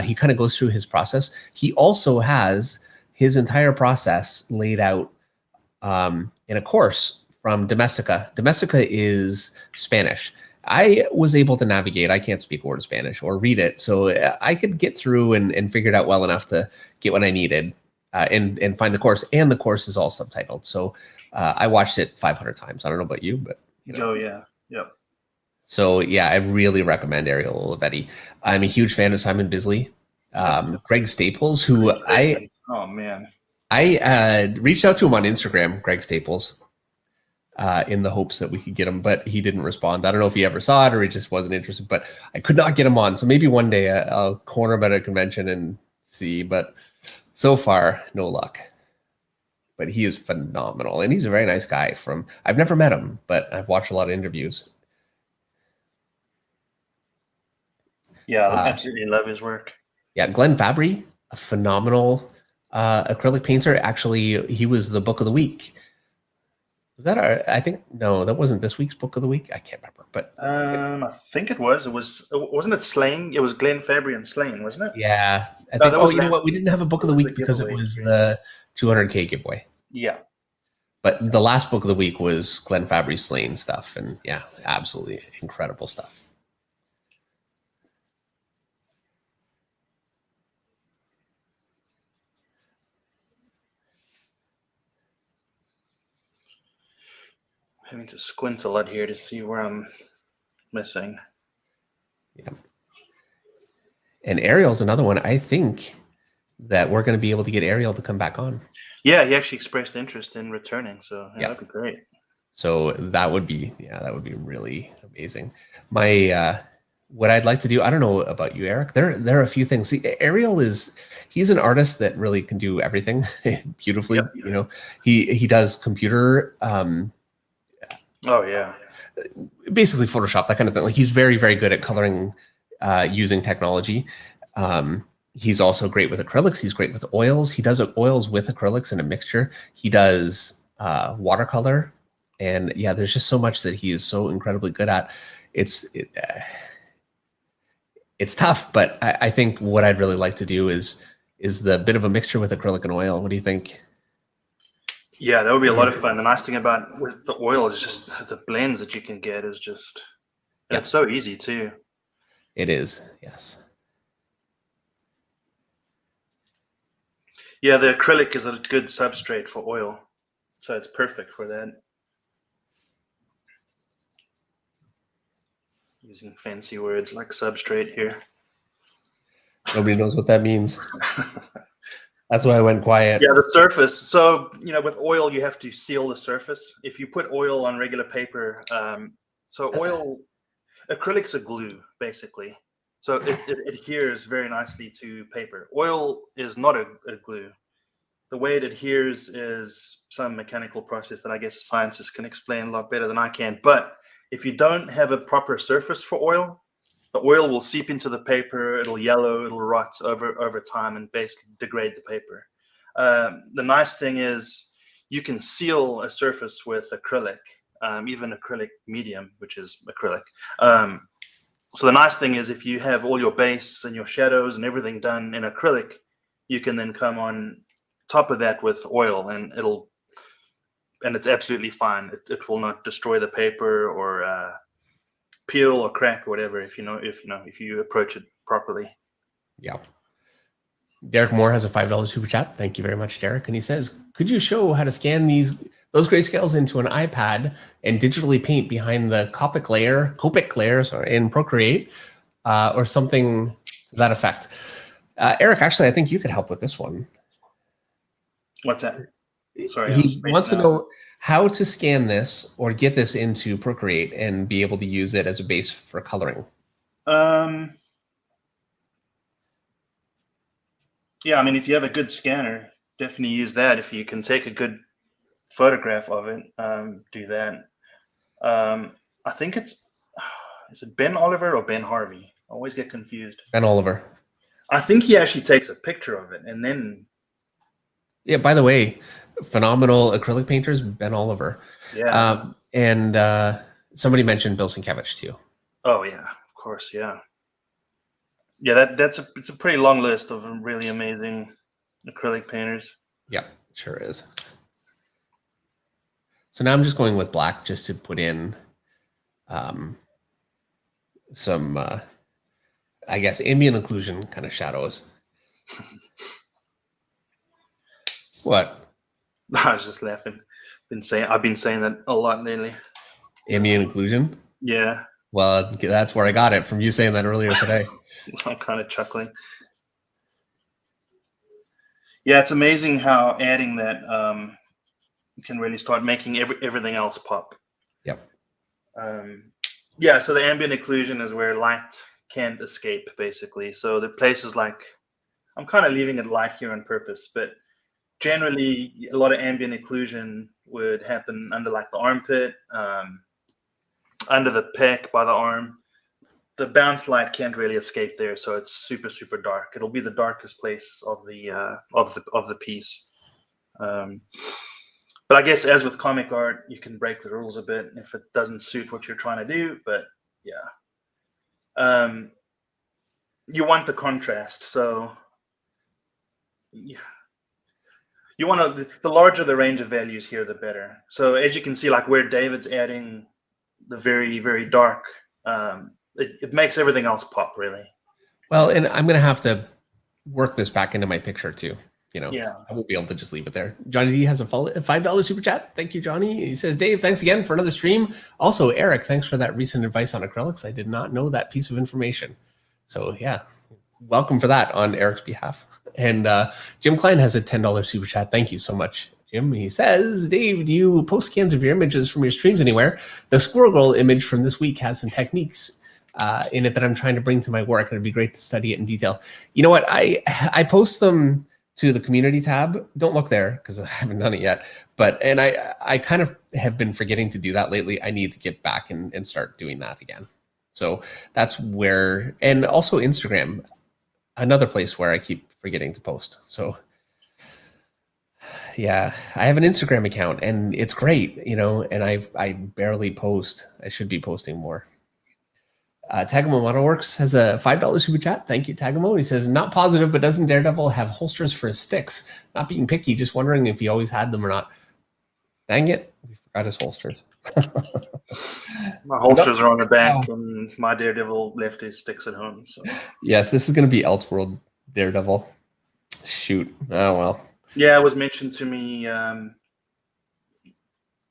He kind of goes through his process. He also has his entire process laid out in a course from Domestika. Domestika is Spanish. I was able to navigate. I can't speak a word of Spanish or read it, so I could get through and figure it out well enough to get what I needed and find the course. And the course is all subtitled, so I watched it 500 times. I don't know about you, but Oh yeah, yep. So yeah, I really recommend Ariel Oliveira. I'm a huge fan of Simon Bisley, Greg Staples, who I reached out to him on Instagram, Greg Staples. In the hopes that we could get him, but he didn't respond. I don't know if he ever saw it or he just wasn't interested, but I could not get him on. So maybe one day I'll corner him at a convention and see, but so far, no luck. But he is phenomenal, and he's a very nice guy. I've never met him, but I've watched a lot of interviews. Yeah, I absolutely love his work. Yeah, Glenn Fabry, a phenomenal acrylic painter. Actually, he was the book of the week. Was that I think no, that wasn't this week's book of the week. I can't remember, but I think it was. Wasn't it Slain? It was Glenn Fabry and Slain, wasn't it? Yeah, I think. Oh, you know what? We didn't have a book of the week because it was the 200K giveaway. Yeah, but the last book of the week was Glenn Fabry's Slain stuff, and yeah, absolutely incredible stuff. Having to squint a lot here to see where I'm missing. Yeah. And Ariel's another one. I think that we're going to be able to get Ariel to come back on. Yeah, he actually expressed interest in returning, so yeah, that'd be great. So that would be really amazing. My what I'd like to do, I don't know about you, Eric. There are a few things. See, Ariel he's an artist that really can do everything beautifully. Yep. You know, he does computer. Oh yeah, basically Photoshop, that kind of thing. Like, he's very, very good at coloring using technology. He's also great with acrylics. He's great with oils. He does oils with acrylics in a mixture. He does watercolor, and yeah, there's just so much that he is so incredibly good at. It's tough, but I think what I'd really like to do is the bit of a mixture with acrylic and oil. What do you think? Yeah, that would be a lot of fun. The nice thing about with the oil is just the blends that you can get is just, it's so easy too. It is, yes. Yeah, the acrylic is a good substrate for oil, so it's perfect for that. Using fancy words like substrate here. Nobody knows what that means. That's why I went quiet. Yeah, the surface. So, with oil, you have to seal the surface. If you put oil on regular paper, acrylic's a glue, basically. So it adheres very nicely to paper. Oil is not a glue. The way it adheres is some mechanical process that I guess scientists can explain a lot better than I can. But if you don't have a proper surface for oil, the oil will seep into the paper, it'll yellow, it'll rot over time and basically degrade the paper. The nice thing is you can seal a surface with acrylic, even acrylic medium, which is acrylic. So the nice thing is if you have all your base and your shadows and everything done in acrylic, you can then come on top of that with oil, and it's absolutely fine. It will not destroy the paper or peel or crack or whatever if you approach it properly. Yeah. Derek Moore has a $5 super chat. Thank you very much, Derek. And he says, could you show how to scan those grayscales into an iPad and digitally paint behind the Copic layers in Procreate or something to that effect? Eric, actually, I think you could help with this one. What's that? Sorry. He wants to know how to scan this or get this into Procreate and be able to use it as a base for coloring. Yeah, I mean, if you have a good scanner, definitely use that. If you can take a good photograph of it, do that. I think is it Ben Oliver or Ben Harvey? I always get confused. Ben Oliver. I think he actually takes a picture of it and then. Yeah, by the way, phenomenal acrylic painters, Ben Oliver. Yeah. And somebody mentioned Bill Sienkiewicz too. Oh yeah, of course, yeah. Yeah, it's a pretty long list of really amazing acrylic painters. Yeah, sure is. So now I'm just going with black just to put in some, I guess, ambient occlusion kind of shadows. What? I was just laughing. I've been saying that a lot lately. Ambient occlusion? Yeah. Well, that's where I got it from you saying that earlier today. I'm kind of chuckling. Yeah, it's amazing how adding that can really start making everything else pop. Yep. Yeah, so the ambient occlusion is where light can't escape, basically. So the places like, I'm kind of leaving it light here on purpose, but generally a lot of ambient occlusion would happen under like the armpit, under the pec by the arm. The bounce light can't really escape there, so it's super, super dark. It'll be the darkest place of the piece. But I guess as with comic art, you can break the rules a bit if it doesn't suit what you're trying to do. But yeah, you want the contrast, so yeah. You want the larger the range of values here, the better. So as you can see, like where David's adding the very, very dark, it makes everything else pop, really. Well, and I'm going to have to work this back into my picture too. Yeah. I won't be able to just leave it there. Johnny D has a $5 super chat. Thank you, Johnny. He says, Dave, thanks again for another stream. Also, Eric, thanks for that recent advice on acrylics. I did not know that piece of information. So yeah, welcome for that on Eric's behalf. And Jim Klein has a $10 super chat. Thank you so much, Jim. He says, Dave, do you post scans of your images from your streams anywhere? The Squirrel Girl image from this week has some techniques in it that I'm trying to bring to my work, and it'd be great to study it in detail. You know what? I post them to the community tab. Don't look there because I haven't done it yet. And I kind of have been forgetting to do that lately. I need to get back and start doing that again. So that's where, and also Instagram, another place where I keep forgetting to post. So yeah, I have an Instagram account and it's great, and I barely post. I should be posting more. Tagamo Monoworks has a $5 super chat. Thank you, Tagamo. He says, not positive, but doesn't Daredevil have holsters for his sticks? Not being picky, just wondering if he always had them or not. Dang it, we forgot his holsters. My holsters are on the back, and my Daredevil left his sticks at home. So yes, this is going to be Elseworld Daredevil. Shoot. Oh, well. Yeah, it was mentioned to me when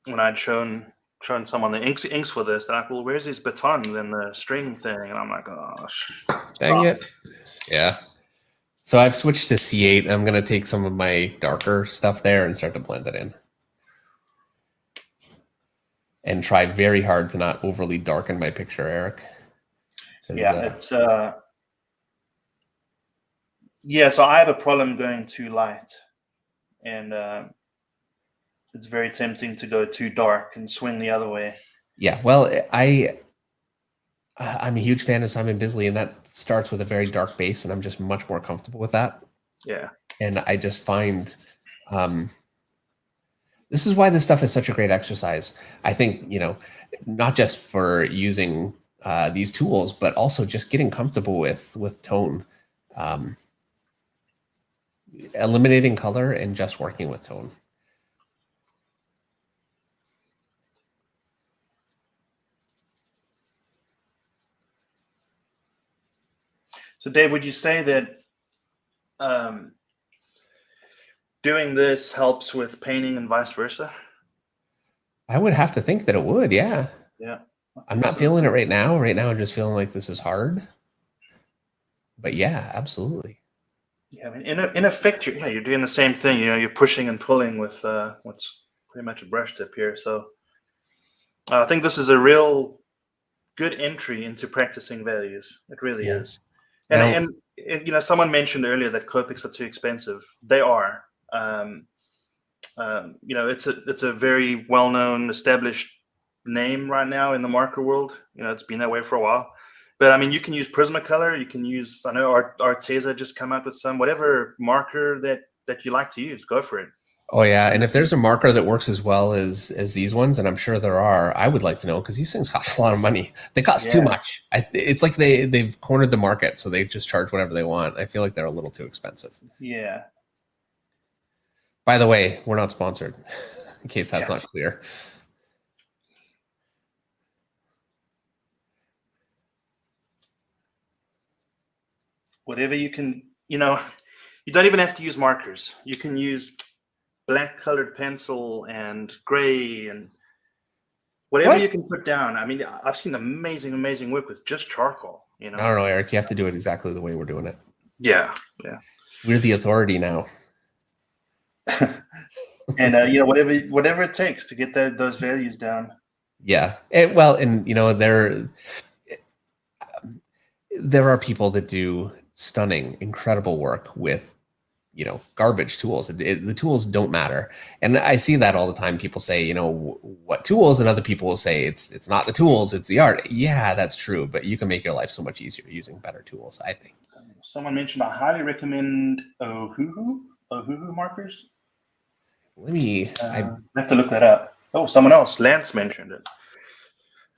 I'd shown someone the inks for this. They're like, well, where's his batons and the string thing? And I'm like, oh, dang it. Yeah. So I've switched to C8. I'm going to take some of my darker stuff there and start to blend it in. And try very hard to not overly darken my picture, Eric. Yeah, it's so I have a problem going too light, and it's very tempting to go too dark and swing the other way. Yeah, well, I'm a huge fan of Simon Bisley, and that starts with a very dark base, and I'm just much more comfortable with that. Yeah. And I just find This is why this stuff is such a great exercise. I think, not just for using these tools, but also just getting comfortable with tone, eliminating color and just working with tone. So Dave, would you say that doing this helps with painting and vice versa? I would have to think that it would, yeah. Yeah. I'm not feeling it right now. Right now, I'm just feeling like this is hard. But yeah, absolutely. Yeah, I mean, in effect, you're doing the same thing. You're pushing and pulling with what's pretty much a brush tip here. So I think this is a real good entry into practicing values. It really is. And someone mentioned earlier that Copics are too expensive. They are. It's a very well-known, established name right now in the marker world. It's been that way for a while. But I mean, you can use Prismacolor. You can use, I know Arteza just come up with whatever marker that you like to use. Go for it. Oh yeah, and if there's a marker that works as well as these ones, and I'm sure there are, I would like to know, because these things cost a lot of money. They cost too much. It's like they've cornered the market, so they just charge whatever they want. I feel like they're a little too expensive. Yeah. By the way, we're not sponsored, in case that's not clear. Whatever you can, you don't even have to use markers. You can use black colored pencil and gray and whatever you can put down. I mean, I've seen amazing work with just charcoal. I don't know, Eric. You have to do it exactly the way we're doing it. Yeah. We're the authority now. And whatever it takes to get those values down. Yeah, and there are people that do stunning, incredible work with garbage tools. The tools don't matter, and I see that all the time. People say, what tools, and other people will say it's not the tools, it's the art. Yeah, that's true, but you can make your life so much easier using better tools, I think. Someone mentioned I highly recommend Ohuhu markers. Let me. I have to look that up. Oh, someone else, Lance, mentioned it.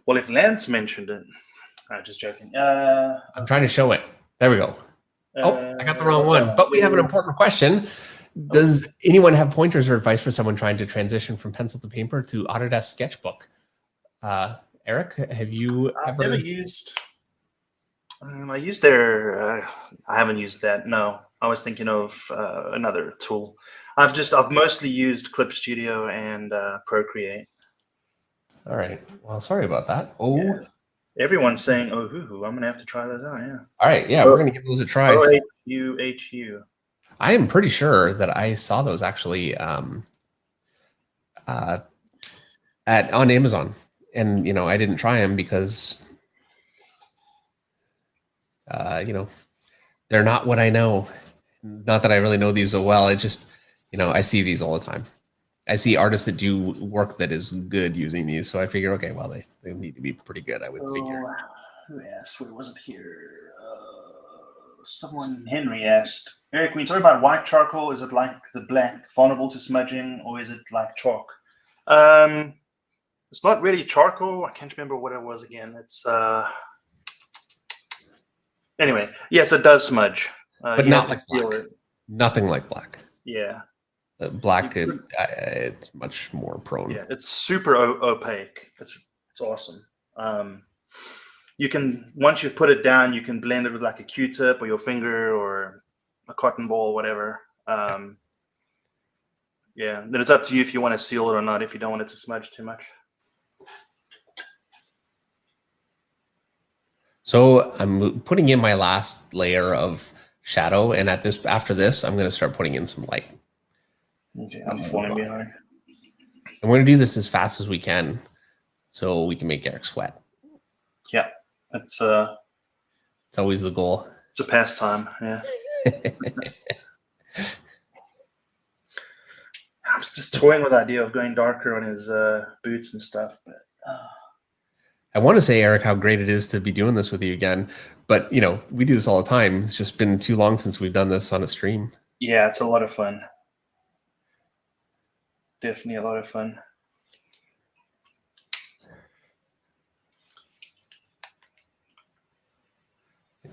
Well, if Lance mentioned it, I'm just joking. I'm trying to show it. There we go. I got the wrong one. But we have an important question. Does anyone have pointers or advice for someone trying to transition from pencil to paper to Autodesk Sketchbook? Eric, have you ever never used? I used their. I haven't used that. No, I was thinking of another tool. I've mostly used Clip Studio and Procreate. All right. Well, sorry about that. Everyone's saying Ohuhu. I'm gonna have to try those out. Yeah. All right. Yeah, we're gonna give those a try. Ohuhu. I am pretty sure that I saw those actually on Amazon, and I didn't try them because they're not what I know. Not that I really know these so well. It's just I see these all the time. I see artists that do work that is good using these, so I figure, okay, well, they need to be pretty good, I would figure. Who asked? Where was it here? Someone, Henry, asked, Eric, when you talk about white charcoal, is it like the black, vulnerable to smudging, or is it like chalk? It's not really charcoal. I can't remember what it was again. It's anyway, yes, it does smudge. But not like black. Nothing like black. Yeah. Black, it's much more prone. Yeah, it's super opaque. It's awesome. You can, once you've put it down, you can blend it with like a Q-tip or your finger or a cotton ball, whatever. Yeah, then it's up to you if you want to seal it or not, if you don't want it to smudge too much. So I'm putting in my last layer of shadow, and after this, I'm going to start putting in some light. Okay, I'm falling behind. And we're going to do this as fast as we can so we can make Eric sweat. Yeah, it's always the goal. It's a pastime, yeah. I was just toying with the idea of going darker on his boots and stuff, but I want to say, Eric, how great it is to be doing this with you again, but we do this all the time. It's just been too long since we've done this on a stream. Yeah, it's a lot of fun. definitely a lot of fun.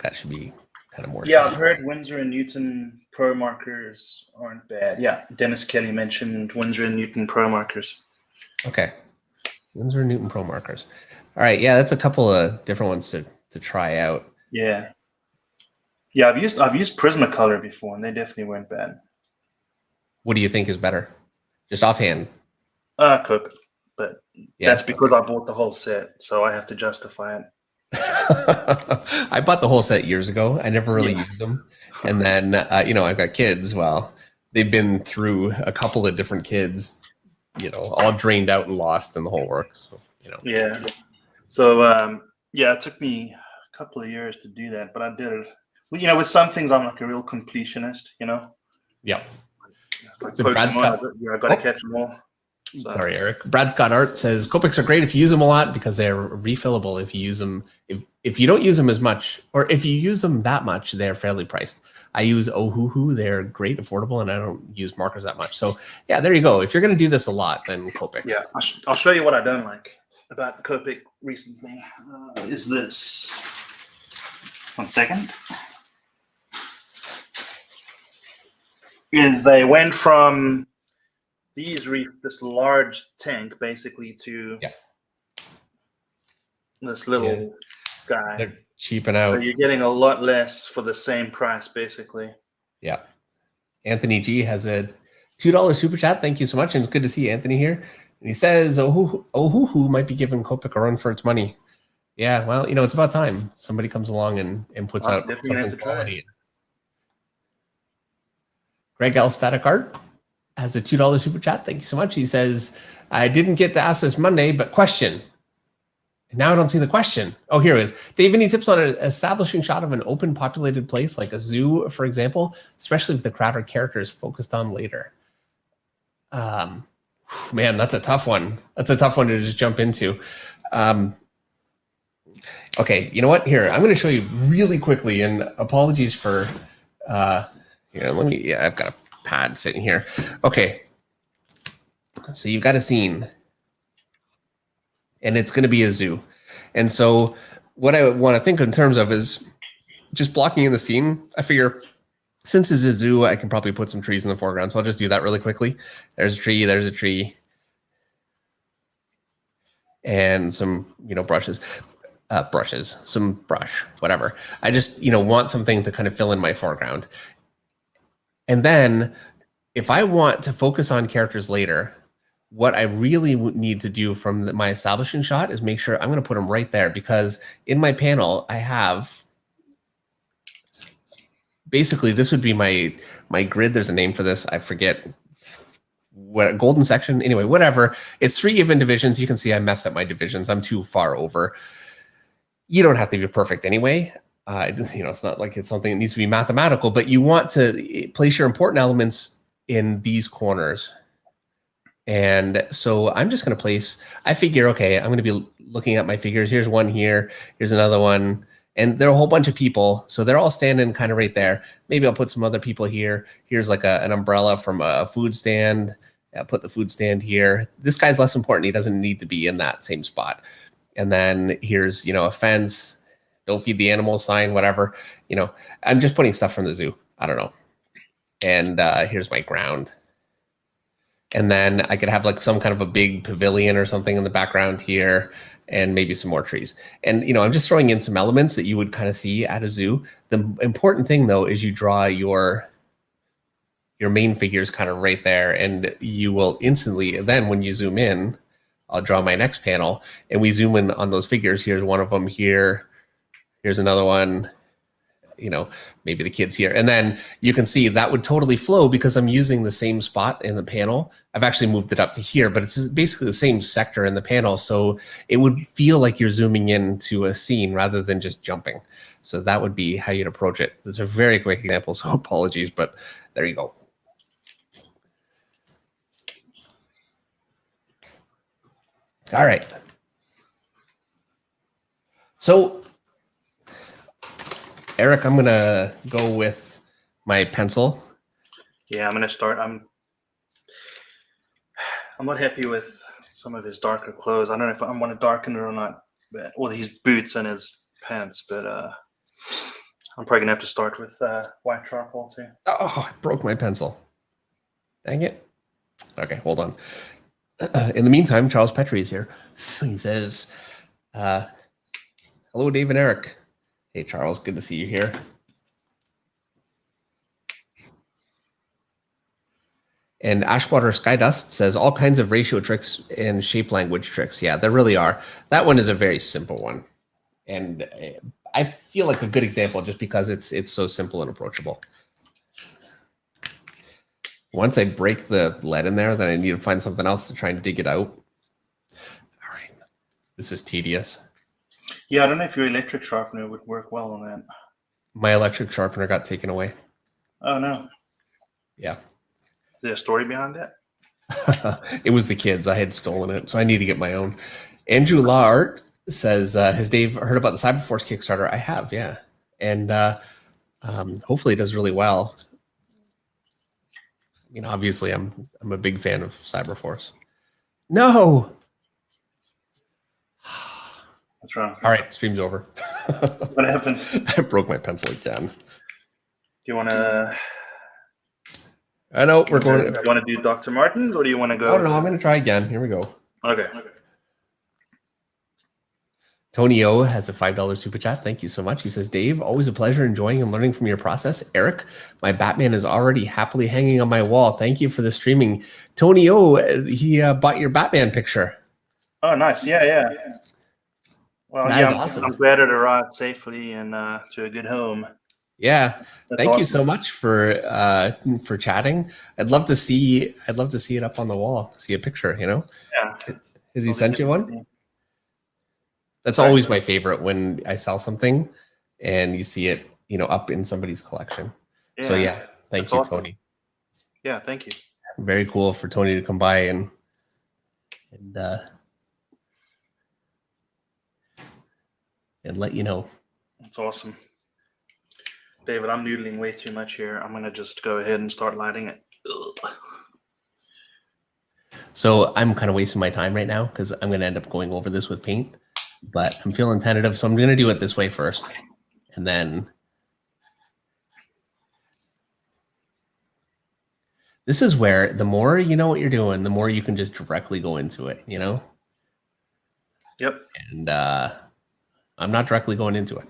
That should be kind of more. Yeah, I've heard Winsor and Newton Pro markers aren't bad. Yeah, Dennis Kelly mentioned Winsor and Newton Pro markers. Okay, Winsor and Newton Pro markers. All right, yeah, that's a couple of different ones to try out. Yeah, I've used Prismacolor before, and they definitely weren't bad. What do you think is better? Just offhand. Copic, but yeah, that's because I bought the whole set, so I have to justify it. I bought the whole set years ago. I never really used them. And then, I've got kids. Well, they've been through a couple of different kids, all drained out and lost in the whole works. So, Yeah. So, it took me a couple of years to do that, but I did it. Well, with some things, I'm like a real completionist, Yeah. Like So Pokemon, I got to catch them all. So. Sorry, Eric. Brad Scott Art says Copics are great if you use them a lot because they're refillable. If you use them, if you don't use them as much, or if you use them that much, they're fairly priced. I use Ohuhu. They're great, affordable, and I don't use markers that much. So yeah, there you go. If you're going to do this a lot, then Copic. Yeah, I'll show you what I don't like about Copic recently. Is this? 1 second. Is they went from this large tank basically to this little guy. They're cheaping out. So you're getting a lot less for the same price, basically. Yeah. Anthony G has a $2 super chat. Thank you so much, and it's good to see Anthony here. And he says, Ohuhu might be giving Copic a run for its money. Yeah, well, it's about time somebody comes along and puts out something quality. Greg L. Static Art has a $2 super chat. Thank you so much. He says, I didn't get to ask this Monday, but question. Now I don't see the question. Oh, here it is. Dave, any tips on an establishing shot of an open populated place like a zoo, for example, especially if the crowd or character is focused on later? Man, that's a tough one. That's a tough one to just jump into. Okay, you know what? Here, I'm going to show you really quickly, and apologies for... I've got a pad sitting here. Okay. So you've got a scene. And it's going to be a zoo. And so what I want to think in terms of is just blocking in the scene. I figure since it's a zoo, I can probably put some trees in the foreground. So I'll just do that really quickly. There's a tree. There's a tree. And some, brushes. Some brush, whatever. I just, want something to kind of fill in my foreground. And then if I want to focus on characters later, what I really need to do from my establishing shot is make sure I'm going to put them right there, because in my panel, I have basically, this would be my grid. There's a name for this. I forget what golden section. Anyway, whatever. It's 3 given divisions. You can see I messed up my divisions. I'm too far over. You don't have to be perfect anyway. It's not like it's something that needs to be mathematical, but you want to place your important elements in these corners. And so I'm just going to place, I figure, okay, I'm going to be looking at my figures. Here's one here. Here's another one. And there are a whole bunch of people. So they're all standing kind of right there. Maybe I'll put some other people here. Here's like an umbrella from a food stand. I'll put the food stand here. This guy's less important. He doesn't need to be in that same spot. And then here's, a fence. Don't feed the animals sign, whatever. I'm just putting stuff from the zoo. I don't know. And here's my ground. And then I could have like some kind of a big pavilion or something in the background here, and maybe some more trees. And, I'm just throwing in some elements that you would kind of see at a zoo. The important thing, though, is you draw your main figures kind of right there, and you will instantly, then when you zoom in, I'll draw my next panel, and we zoom in on those figures. Here's one of them here. Here's another one. Maybe the kids here. And then you can see that would totally flow because I'm using the same spot in the panel. I've actually moved it up to here, but it's basically the same sector in the panel. So it would feel like you're zooming into a scene rather than just jumping. So that would be how you'd approach it. Those are very quick examples, so apologies, but there you go. All right. So Eric, I'm going to go with my pencil. Yeah, I'm going to start. I'm not happy with some of his darker clothes. I don't know if I want to darken it or not, or his boots and his pants, but I'm probably gonna have to start with white charcoal too. Oh, I broke my pencil. Dang it. Okay, hold on. In the meantime, Charles Petrie is here. He says, hello, Dave and Eric. Hey, Charles, good to see you here. And Ashwater Skydust says all kinds of ratio tricks and shape language tricks. Yeah, there really are. That one is a very simple one. And I feel like a good example just because it's so simple and approachable. Once I break the lead in there, then I need to find something else to try and dig it out. All right. This is tedious. Yeah, I don't know if your electric sharpener would work well on that. My electric sharpener got taken away. Oh, no. Yeah. Is there a story behind that? It was the kids. I had stolen it, so I need to get my own. Andrew Lart says, has Dave heard about the Cyberforce Kickstarter? I have, yeah. And hopefully it does really well. You know, obviously I'm a big fan of Cyberforce. No. What's wrong? All right, stream's over. What happened? I broke my pencil again. Do you want to... I know we're going. Do you want to do Dr. Martens, or do you want to go? Oh no, I'm going to try again. Here we go. Okay. Tony O has a $5 super chat. Thank you so much. He says, Dave, always a pleasure enjoying and learning from your process. Eric, my Batman is already happily hanging on my wall. Thank you for the streaming. Tony O, he bought your Batman picture. Oh, nice. Yeah. Well, That is awesome. I'm glad it arrived safely and to a good home. Yeah. That's Thank awesome. you so much for chatting. I'd love to see it up on the wall. See a picture, you know? Yeah. Has he sent you one? That's Right. always my favorite when I sell something and you see it, you know, up in somebody's collection. Yeah. So yeah, thank That's you, awesome. Tony. Yeah, thank you. Very cool for Tony to come by and let you know. That's awesome. David, I'm noodling way too much here. I'm going to just go ahead and start lighting it. Ugh. So I'm kind of wasting my time right now because I'm going to end up going over this with paint, but I'm feeling tentative. So I'm going to do it this way first. And then this is where the more you know what you're doing, the more you can just directly go into it, you know? Yep. And I'm not directly going into it.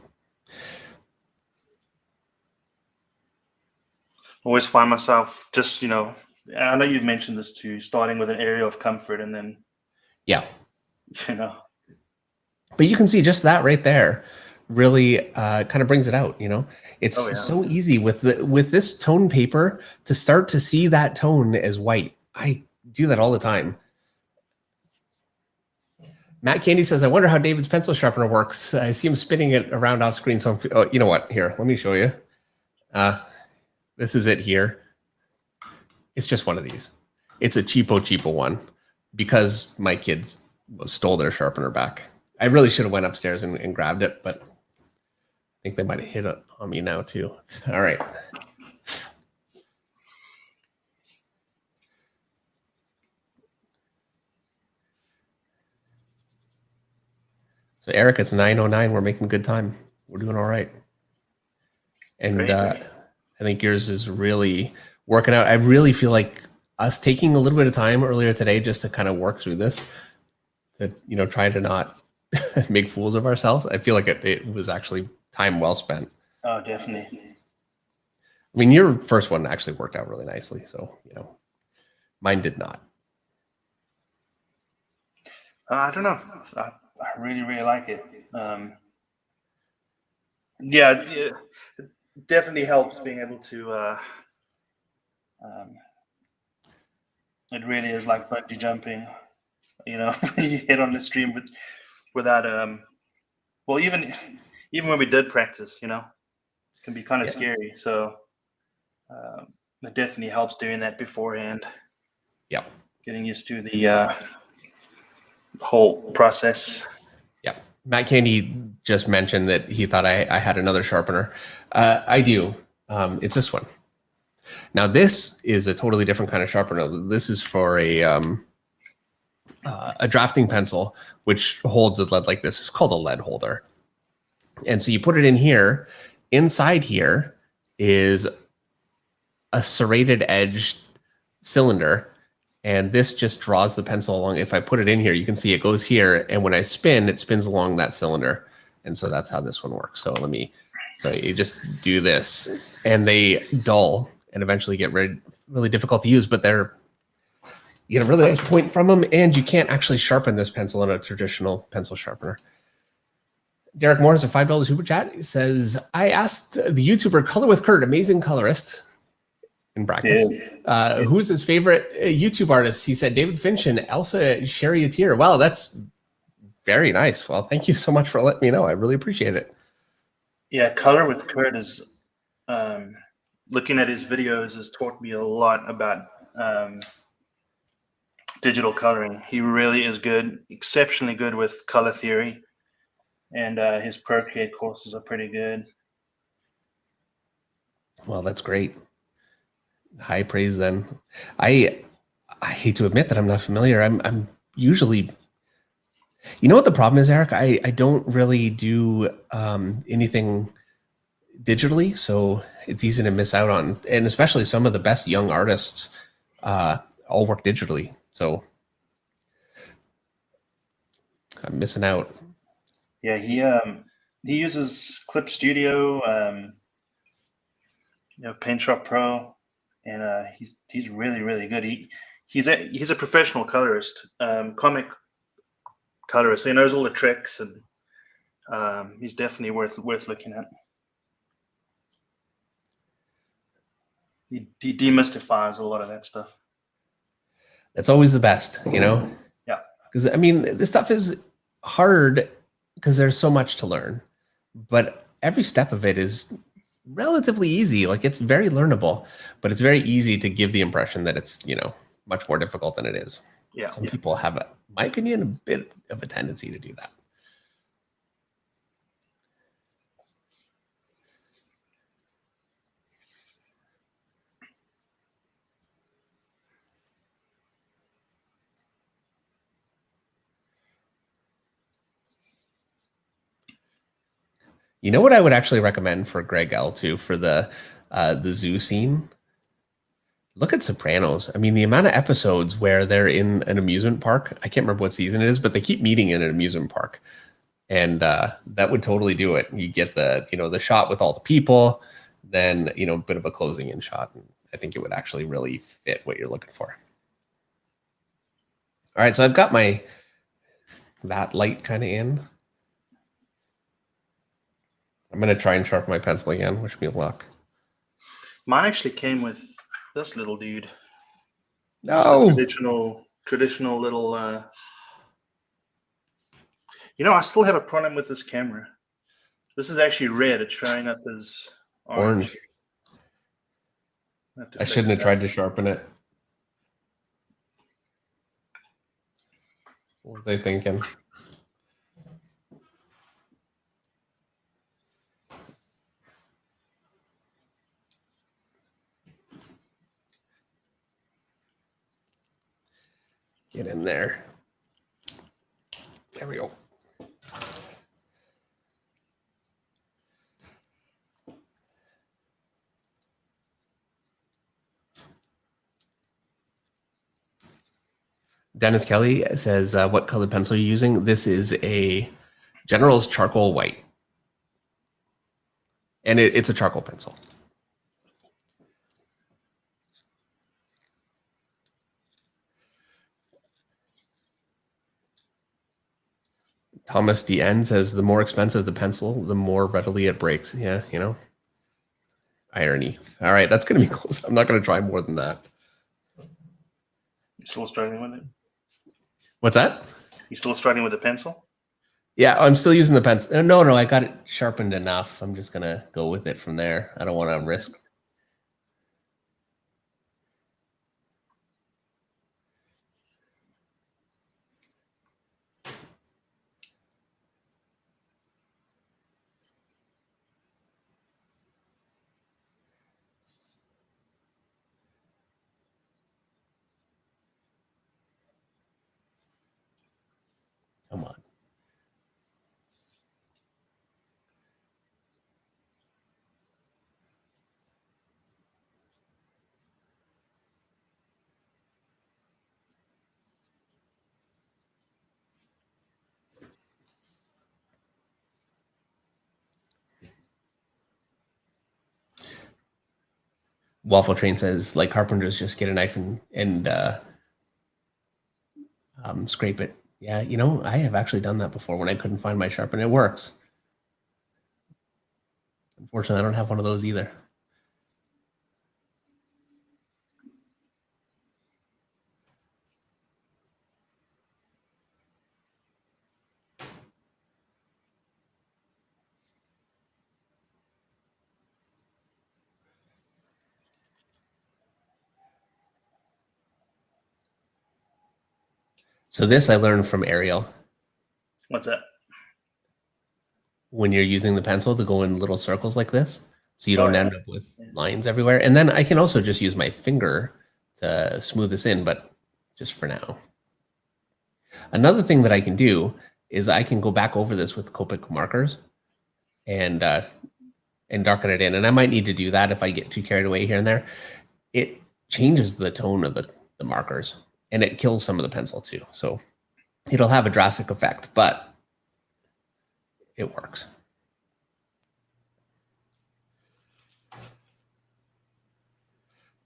Always find myself just, you know, I know you've mentioned this too, starting with an area of comfort and then, Yeah. you know. But you can see just that right there really kind of brings it out, you know? It's so easy with this tone paper to start to see that tone as white. I do that all the time. Matt Candy says, I wonder how David's pencil sharpener works. I see him spinning it around off screen. So, you know what? Here, let me show you. This is it here. It's just one of these. It's a cheapo one because my kids stole their sharpener back. I really should have went upstairs and grabbed it, but I think they might have hit it on me now too. All right. So Eric, it's 9:09. We're making good time. We're doing all right. And Great. I think yours is really working out. I really feel like us taking a little bit of time earlier today just to kind of work through this, to, you know, try to not make fools of ourselves. I feel like it was actually time well spent. Oh, definitely. I mean, your first one actually worked out really nicely. So, you know, mine did not. I don't know. I really, really like it. Yeah, it definitely helps being able to. It really is like bungee jumping, you know, when you hit on the stream without well, even when we did practice, you know, it can be kind of scary. So it definitely helps doing that beforehand. Yeah. Getting used to the whole process. Yeah. Matt Candy just mentioned that he thought I had another sharpener. I do. It's this one. Now this is a totally different kind of sharpener. This is for a a drafting pencil, which holds a lead like this. It's called a lead holder. And so you put it in here. Inside here is a serrated edged cylinder. And this just draws the pencil along. If I put it in here, you can see it goes here. And when I spin, it spins along that cylinder. And so that's how this one works. So so you just do this and they dull and eventually get really difficult to use, but you get a really nice point from them, and you can't actually sharpen this pencil in a traditional pencil sharpener. Derek Moore has a $5 super chat. He says, I asked the YouTuber Color with Kurt, amazing colorist, in brackets, who's his favorite YouTube artist? He said David Finch and Elsa Charioteer. Wow, that's very nice. Well, thank you so much for letting me know. I really appreciate it. Yeah, Color with Kurt is, looking at his videos has taught me a lot about digital coloring. He really is good, exceptionally good with color theory, and his Procreate courses are pretty good. Well, that's great. High praise then. I hate to admit that I'm not familiar. I'm usually, you know what the problem is, Eric? I don't really do anything digitally, so it's easy to miss out on, and especially some of the best young artists all work digitally. So I'm missing out. Yeah, he uses Clip Studio, Paint Shop Pro, and he's really, really good. He's a professional colorist, comic colorist. So he knows all the tricks, and he's definitely worth looking at. He demystifies a lot of that stuff. That's always the best, you know? Yeah. Because, I mean, this stuff is hard because there's so much to learn. But every step of it is relatively easy. Like, it's very learnable, but it's very easy to give the impression that it's, much more difficult than it is. Yeah. Some people have, in my opinion, a bit of a tendency to do that. You know what I would actually recommend for Greg L too, for the zoo scene? Look at Sopranos. I mean, the amount of episodes where they're in an amusement park, I can't remember what season it is, but they keep meeting in an amusement park. And that would totally do it. You get the shot with all the people, then, a bit of a closing in shot. And I think it would actually really fit what you're looking for. All right, so I've got that light kind of in. I'm going to try and sharpen my pencil again. Wish me luck. Mine actually came with this little dude. No. Traditional little... I still have a problem with this camera. This is actually red. It's showing up as orange. I shouldn't have tried to sharpen it. What was I thinking? Get in there. There we go. Dennis Kelly says, what colored pencil are you using? This is a General's Charcoal White. And it's a charcoal pencil. Thomas DN says, the more expensive the pencil, the more readily it breaks. Yeah, irony. All right, that's going to be close. I'm not going to try more than that. You still struggling with it? What's that? You still struggling with the pencil? Yeah, I'm still using the pencil. No, I got it sharpened enough. I'm just going to go with it from there. I don't want to risk. Come on. Waffle Train says, like carpenters, just get a knife and scrape it. Yeah, you know, I have actually done that before when I couldn't find my sharpener. It works. Unfortunately, I don't have one of those either. So this I learned from Ariel. What's that? When you're using the pencil to go in little circles like this, so you don't yeah. end up with lines everywhere. And then I can also just use my finger to smooth this in, but just for now. Another thing that I can do is I can go back over this with Copic markers and darken it in. And I might need to do that if I get too carried away here and there. It changes the tone of the markers, and it kills some of the pencil too. So it'll have a drastic effect, but it works.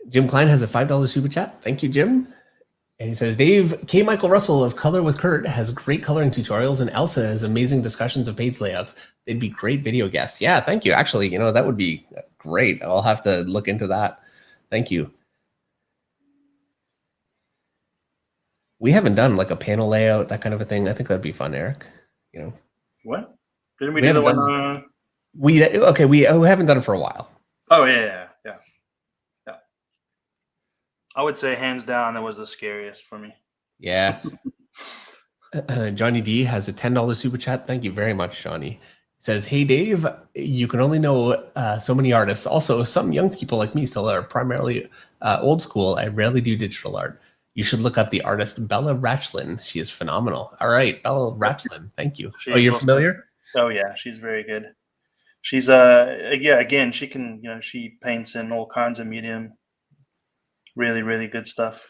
Jim Klein has a $5 super chat. Thank you, Jim. And he says, Dave, K. Michael Russell of Color with Kurt has great coloring tutorials, and Elsa has amazing discussions of page layouts. They'd be great video guests. Yeah, thank you. Actually, you know, that would be great. I'll have to look into that. Thank you. We haven't done like a panel layout, that kind of a thing. I think that'd be fun, Eric. You know. What? Didn't we do the one? We haven't done it for a while. Oh yeah. I would say hands down that was the scariest for me. Yeah. Johnny D has a $10 super chat. Thank you very much, Johnny. He says, hey, Dave, you can only know so many artists. Also, some young people like me still are primarily old school. I rarely do digital art. You should look up the artist Bella Ratchlin. She is phenomenal. All right, Bella Ratchlin. Thank you. You're familiar? Oh, yeah. She's very good. She's, again, she can, you know, she paints in all kinds of medium. Really, really good stuff.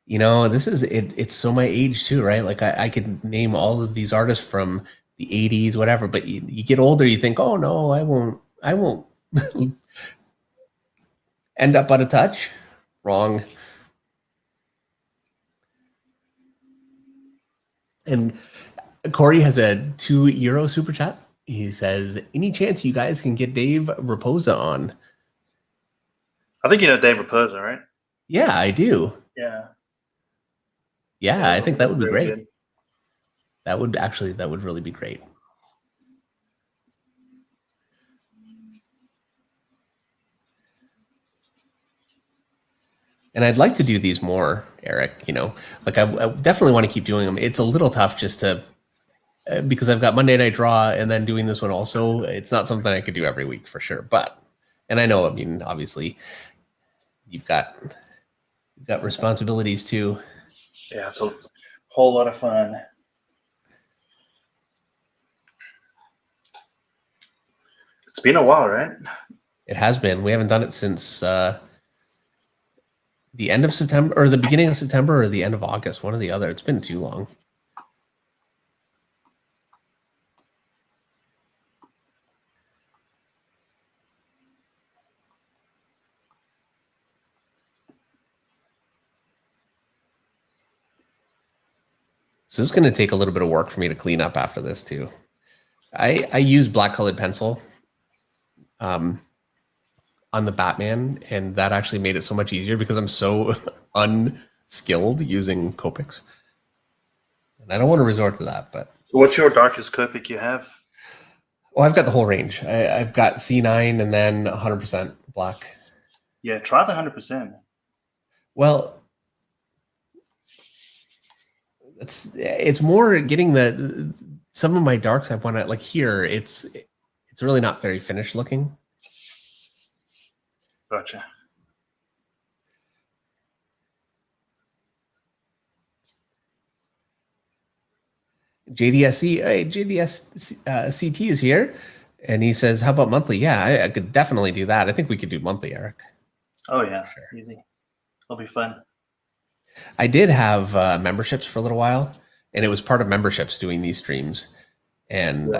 You know, this is it. It's so my age too, right? Like I could name all of these artists from the 80s, whatever, but you get older, you think, oh no, I won't end up out of touch. Wrong. And Corey has a €2 super chat. He says, any chance you guys can get Dave Raposa on? I think you know Dave Raposa, right? Yeah, I do. Yeah. Yeah, I think that would be great. Good. That would really be great. And I'd like to do these more, Eric, you know, like I definitely want to keep doing them. It's a little tough just to, because I've got Monday Night Draw and then doing this one also. It's not something I could do every week for sure. But, and I know, I mean, obviously you've got responsibilities too. Yeah, it's a whole lot of fun. It's been a while, right? It has been. We haven't done it since the end of September, or the beginning of September, or the end of August, one or the other. It's been too long. So this is going to take a little bit of work for me to clean up after this too. I use black colored pencil on the Batman, and that actually made it so much easier because I'm so unskilled using Copics. And I don't want to resort to that, but. So what's your darkest Copic you have? Oh, I've got the whole range. I've got C9 and then 100% black. Yeah, try the 100%. Well, it's more getting some of my darks I want to, like here, it's really not very finished looking. Gotcha. JDSC, hey, CT is here, and he says, "How about monthly?" Yeah, I could definitely do that. I think we could do monthly, Eric. Oh yeah, Sure. easy. It'll be fun. I did have memberships for a little while, and it was part of memberships doing these streams, and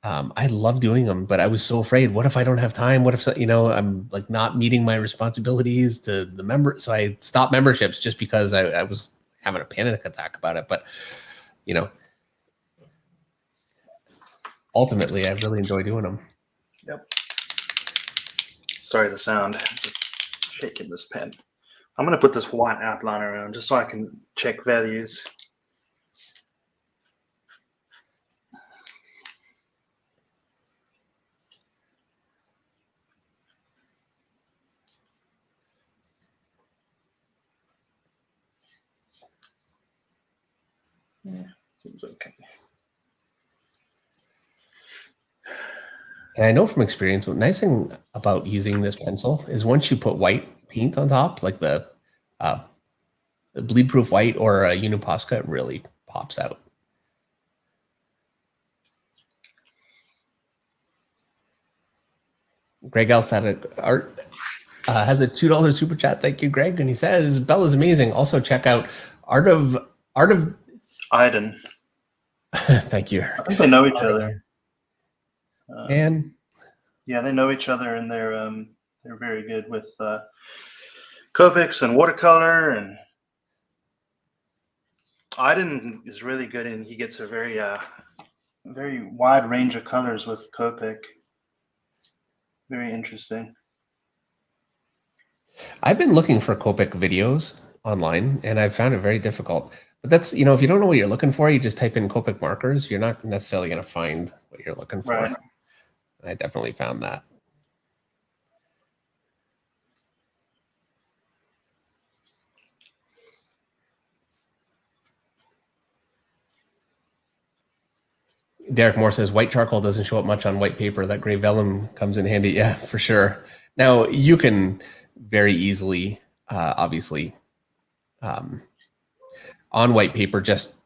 I love doing them. But I was so afraid. What if I don't have time? What if I'm like not meeting my responsibilities to the member? So I stopped memberships just because I was having a panic attack about it. But ultimately, I really enjoy doing them. Yep. Sorry, the sound. Just shaking this pen. I'm going to put this white outline around just so I can check values. Yeah, seems okay. And I know from experience, the nice thing about using this pencil is once you put white paint on top, like the bleed-proof white or a Uniposca, it really pops out. Greg Elstad Art has a $2 super chat. Thank you, Greg. And he says, Bella's amazing. Also check out Art of Iden. Thank you. I think they know each other. And yeah, they know each other, and they're very good with Copics and watercolor. And Iden is really good, and he gets a very wide range of colors with Copic. Very interesting. I've been looking for Copic videos online, and I've found it very difficult. But that's, if you don't know what you're looking for, you just type in Copic markers. You're not necessarily going to find what you're looking for. Right. I definitely found that. Derek Moore says white charcoal doesn't show up much on white paper. That gray vellum comes in handy. Yeah, for sure. Now you can very easily, obviously, on white paper, just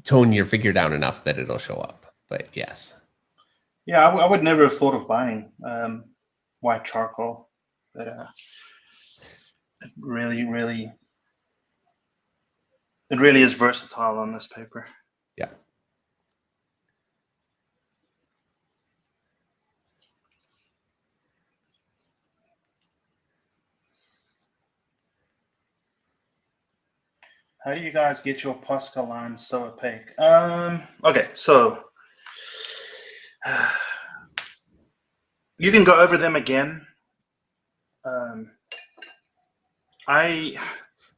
tone your figure down enough that it'll show up. But yes. Yeah, I would never have thought of buying white charcoal, but it really is versatile on this paper. Yeah. How do you guys get your Posca lines so opaque? Okay, so you can go over them again.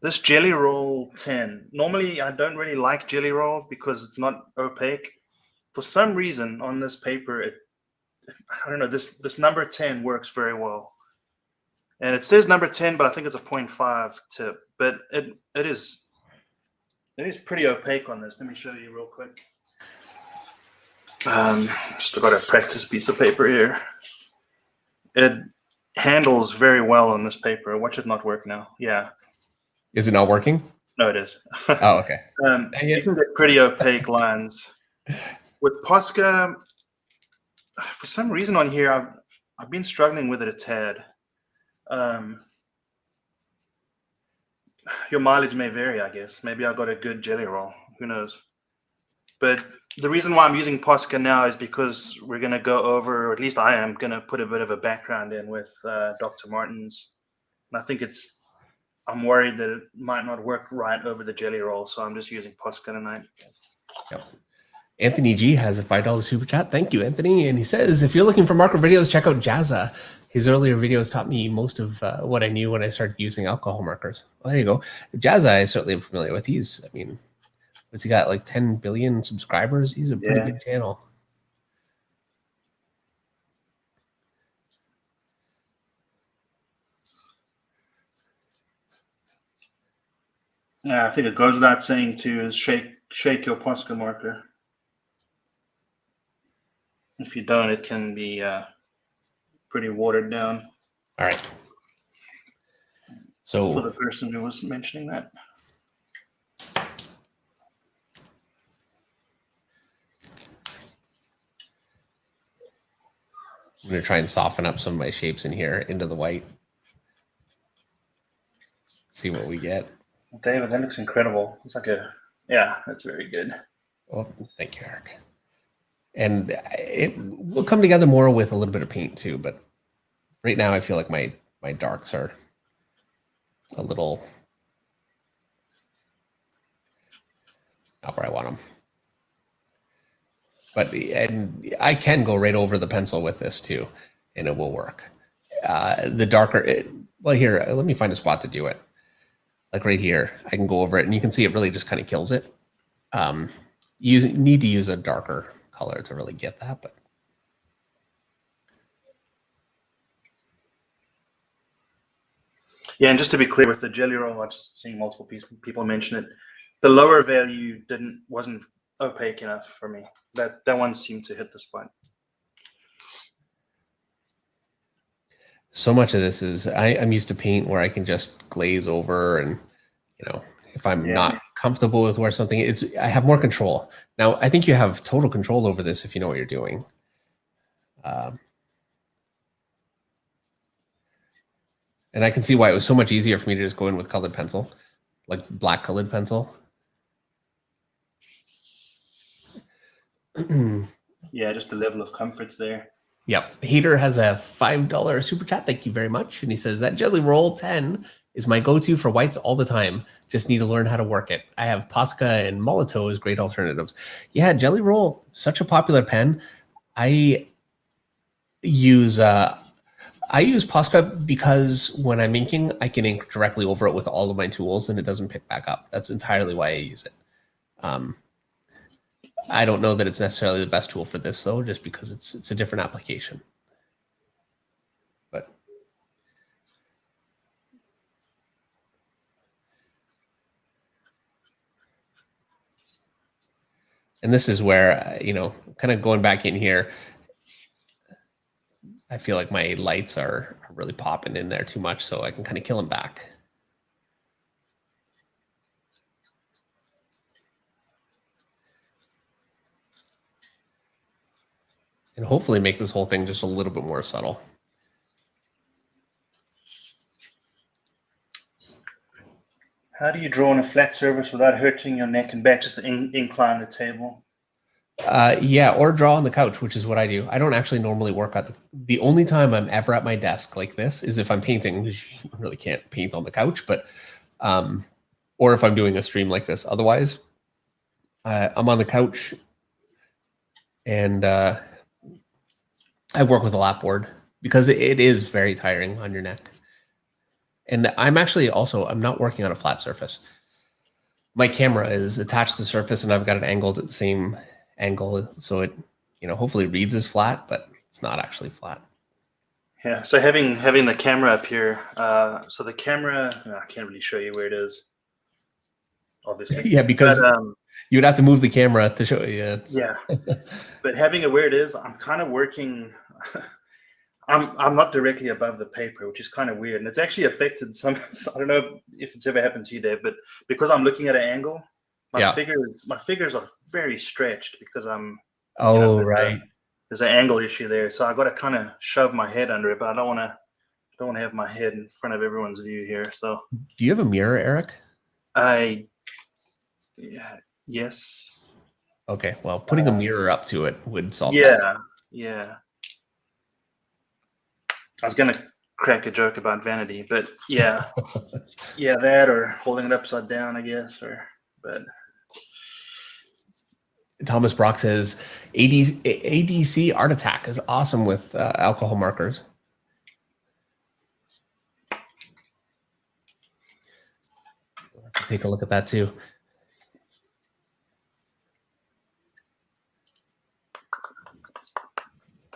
This Jelly Roll 10, normally I don't really like Jelly Roll because it's not opaque. For some reason on this paper, I don't know, this number 10 works very well. And it says number 10, but I think it's a 0.5 tip. But it is pretty opaque on this. Let me show you real quick. Just got a practice piece of paper here. It handles very well on this paper. Watch it not work now. Yeah. Is it not working? No, it is. Oh, okay. You can get pretty opaque lines. With Posca, for some reason on here, I've been struggling with it a tad. Your mileage may vary, I guess. Maybe I got a good jelly roll. Who knows? But the reason why I'm using Posca now is because we're going to go over, or at least I am going to put a bit of a background in with Dr. Martin's. And I think I'm worried that it might not work right over the jelly roll. So I'm just using Posca tonight. Yep. Anthony G has a $5 super chat. Thank you, Anthony. And he says, if you're looking for marker videos, check out Jazza. His earlier videos taught me most of what I knew when I started using alcohol markers. Well, there you go. Jazza, I certainly am familiar with. What's he got, like 10 billion subscribers? He's a pretty big channel. Yeah, I think it goes without saying too is shake your Posca marker. If you don't, it can be pretty watered down. All right. So for the person who was mentioning that. I'm going to try and soften up some of my shapes in here into the white. See what we get. David, that looks incredible. It's like yeah, that's very good. Well, thank you, Eric. And it will come together more with a little bit of paint too, but right now I feel like my darks are a little not where I want them. But and I can go right over the pencil with this too, and it will work. The darker, well, here, let me find a spot to do it. Like right here, I can go over it, and you can see it really just kind of kills it. You need to use a darker color to really get that, but yeah, and just to be clear with the jelly roll, I'm just seeing multiple people mention it. The lower value wasn't opaque enough for me. That one seemed to hit the spot. So much of this is I'm used to paint where I can just glaze over, and if I'm not comfortable with where something is, I have more control. Now, I think you have total control over this if you know what you're doing. And I can see why it was so much easier for me to just go in with colored pencil, like black colored pencil. Yeah, just the level of comfort's there. Yep. Hater has a $5 super chat. Thank you very much. And he says that Jelly Roll 10 is my go-to for whites all the time. Just need to learn how to work it. I have Posca and Molotow as great alternatives. Yeah, Jelly Roll, such a popular pen. I use Posca because when I'm inking, I can ink directly over it with all of my tools and it doesn't pick back up. That's entirely why I use it. I don't know that it's necessarily the best tool for this though, just because it's a different application. But and this is where, kind of going back in here, I feel like my lights are really popping in there too much, so I can kind of kill them back. And hopefully make this whole thing just a little bit more subtle. How do you draw on a flat surface without hurting your neck and back? Just incline the table. Yeah, or draw on the couch, which is what I do. I don't actually normally work at the only time I'm ever at my desk like this is if I'm painting, because you really can't paint on the couch, but or if I'm doing a stream like this. Otherwise, I'm on the couch and I work with a lap board because it is very tiring on your neck. And I'm actually also, I'm not working on a flat surface. My camera is attached to the surface and I've got it angled at the same angle. So it, hopefully reads as flat, but it's not actually flat. Yeah. So having the camera up here, so the camera, I can't really show you where it is, obviously. Yeah, because you would have to move the camera to show you. Yeah. But having it where it is, I'm kind of working. I'm not directly above the paper, which is kind of weird, and it's actually affected some. I don't know if it's ever happened to you, Dave, but because I'm looking at an angle, my figures are very stretched because I'm. Right. There's an angle issue there, so I got to kind of shove my head under it, but I don't want to have my head in front of everyone's view here. So. Do you have a mirror, Eric? Yes. Okay. Well, putting a mirror up to it would solve that. Yeah. I was going to crack a joke about vanity, but yeah. Yeah, that or holding it upside down, I guess, but. Thomas Brock says ADC Art Attack is awesome with alcohol markers. Take a look at that too.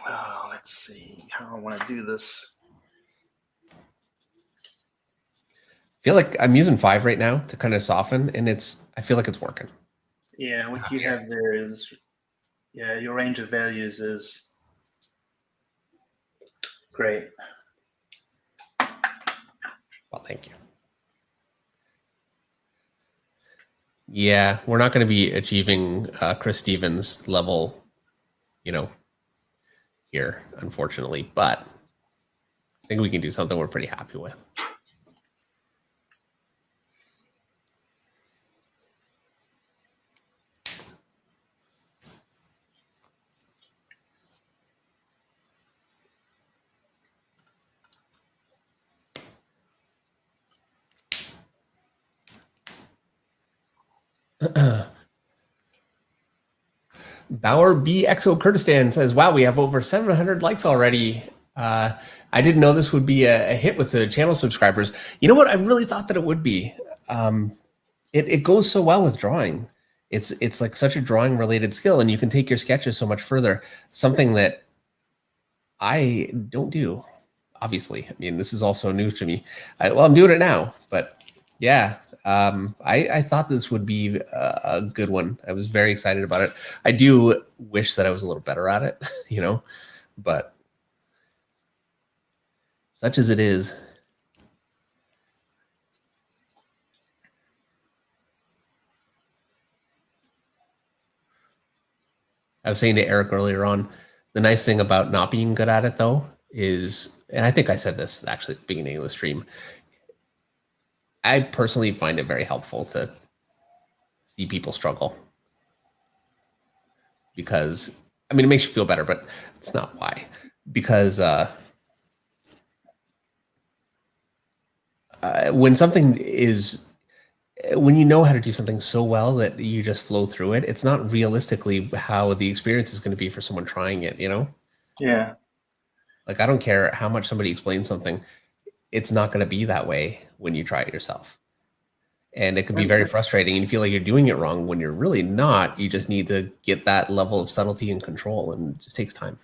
Oh, let's see how I want to do this. I feel like I'm using 5 right now to kind of soften, and I feel like it's working. Yeah, what you have there is, your range of values is great. Well, thank you. Yeah, we're not going to be achieving Chris Stevens level, here, unfortunately, but I think we can do something we're pretty happy with. Bauer BXO Kurdistan says, wow, we have over 700 likes already. I didn't know this would be a hit with the channel subscribers. You know what? I really thought that it would be. It goes so well with drawing. It's like such a drawing related skill, and you can take your sketches so much further. Something that I don't do, obviously. I mean, this is also new to me. Well, I'm doing it now, but yeah, I thought this would be a good one. I was very excited about it. I do wish that I was a little better at it, you know, but such as it is. I was saying to Eric earlier on, the nice thing about not being good at it, though, is, and I think I said this actually at the beginning of the stream, I personally find it very helpful to see people struggle. Because, I mean, it makes you feel better, but it's not why. Because when something is, when you know how to do something so well that you just flow through it, it's not realistically how the experience is going to be for someone trying it, you know? Yeah. Like, I don't care how much somebody explains something. It's not going to be that way when you try it yourself. And it can be very frustrating, and you feel like you're doing it wrong when you're really not. You just need to get that level of subtlety and control, and it just takes time.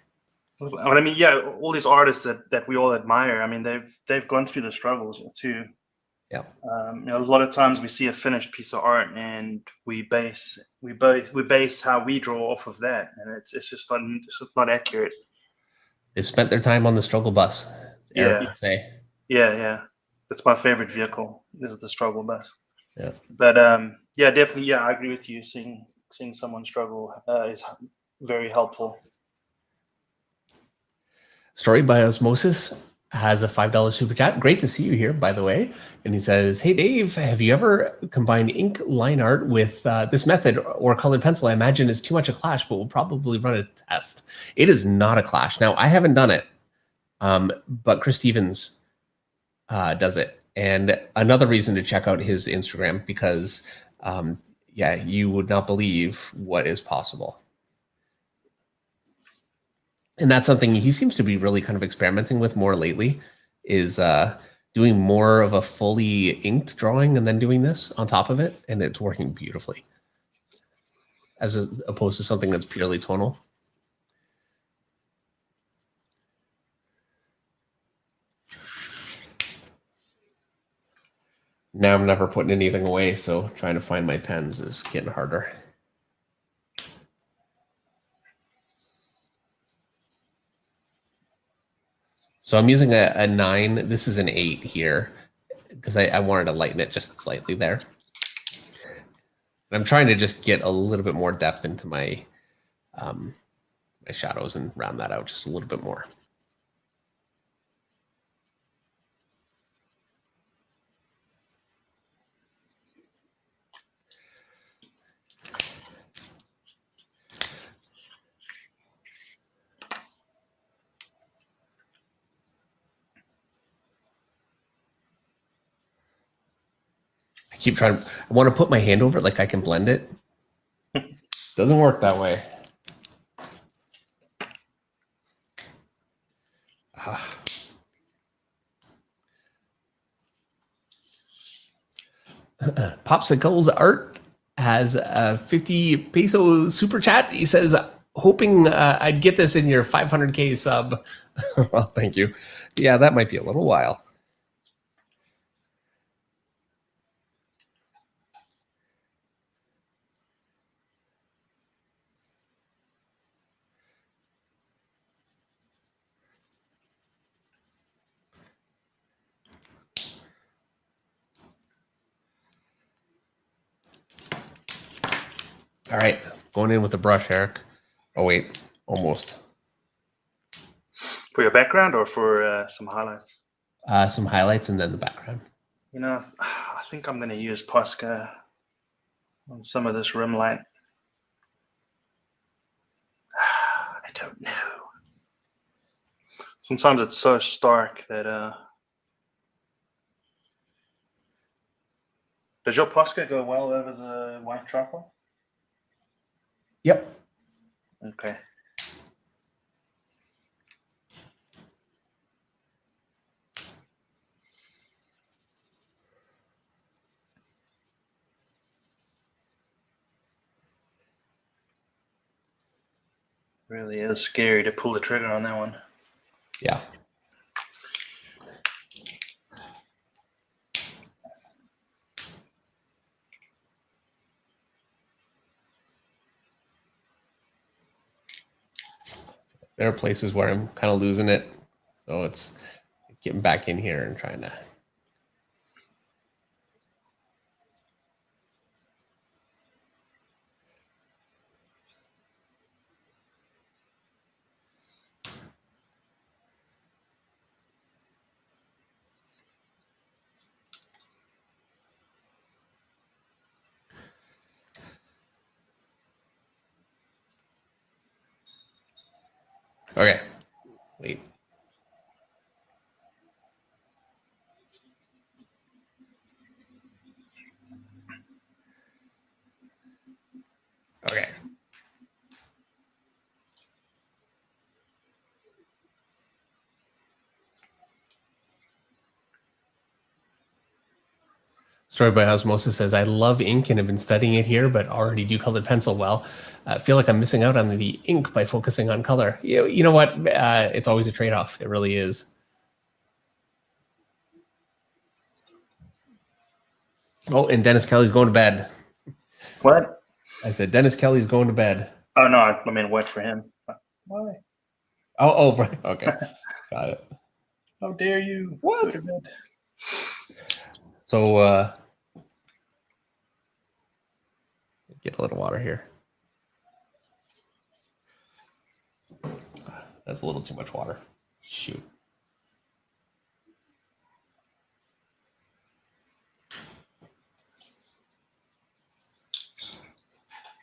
I mean, yeah, all these artists that we all admire, I mean, they've gone through the struggles too. Yeah. You know, a lot of times we see a finished piece of art, and we base how we draw off of that, and it's just not accurate. They've spent their time on the struggle bus. Eric would say. Yeah. That's my favorite vehicle. This is the struggle bus. Yeah. But yeah, definitely. Yeah, I agree with you. Seeing someone struggle is very helpful. Story by Osmosis has a $5 super chat. Great to see you here, by the way. And he says, hey, Dave, have you ever combined ink line art with this method or colored pencil? I imagine it's too much a clash, but we'll probably run a test. It is not a clash. Now, I haven't done it, but Chris Stevens does it. And another reason to check out his Instagram, because yeah, you would not believe what is possible. And that's something he seems to be really kind of experimenting with more lately, is doing more of a fully inked drawing and then doing this on top of it. And it's working beautifully, as opposed to something that's purely tonal. Now I'm never putting anything away, so trying to find my pens is getting harder. So I'm using a 9. This is an 8 here because I wanted to lighten it just slightly there. And I'm trying to just get a little bit more depth into my my shadows and round that out just a little bit more. Keep trying. I want to put my hand over it like I can blend it. Doesn't work that way. Popsicles Art has a 50 peso super chat. He says, hoping I'd get this in your 500K sub. Well, thank you. Yeah, that might be a little while. All right, going in with the brush, Eric. Oh, wait, almost. For your background or for some highlights? Some highlights and then the background. You know, I think I'm going to use Posca on some of this rim light. I don't know. Sometimes it's so stark that does your Posca go well over the white charcoal? Yep. Okay. Really is scary to pull the trigger on that one. Yeah. There are places where I'm kind of losing it. So it's getting back in here and trying to. Okay. Wait. Okay. Story by Osmosis says, I love ink and have been studying it here, but already do colored pencil well. I feel like I'm missing out on the ink by focusing on color. You know what? It's always a trade-off. It really is. Oh, and Dennis Kelly's going to bed. What? I said, Dennis Kelly's going to bed. Oh, no, I mean, what for him? Why? Oh, right. Okay. Got it. How dare you? What? So, get a little water here. That's a little too much water. Shoot.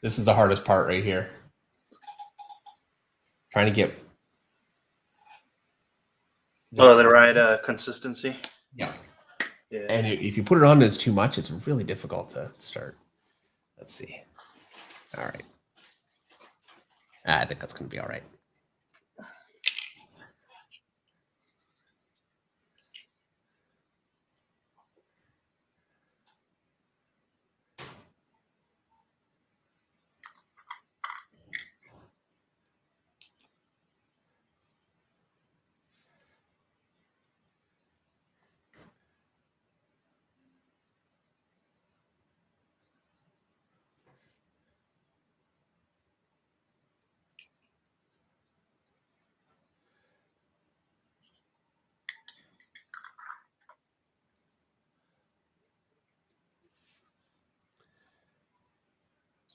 This is the hardest part right here. Trying to get. The right consistency. Yeah. Yeah. And if you put it on as too much, it's really difficult to start. Let's see. All right. I think that's going to be all right.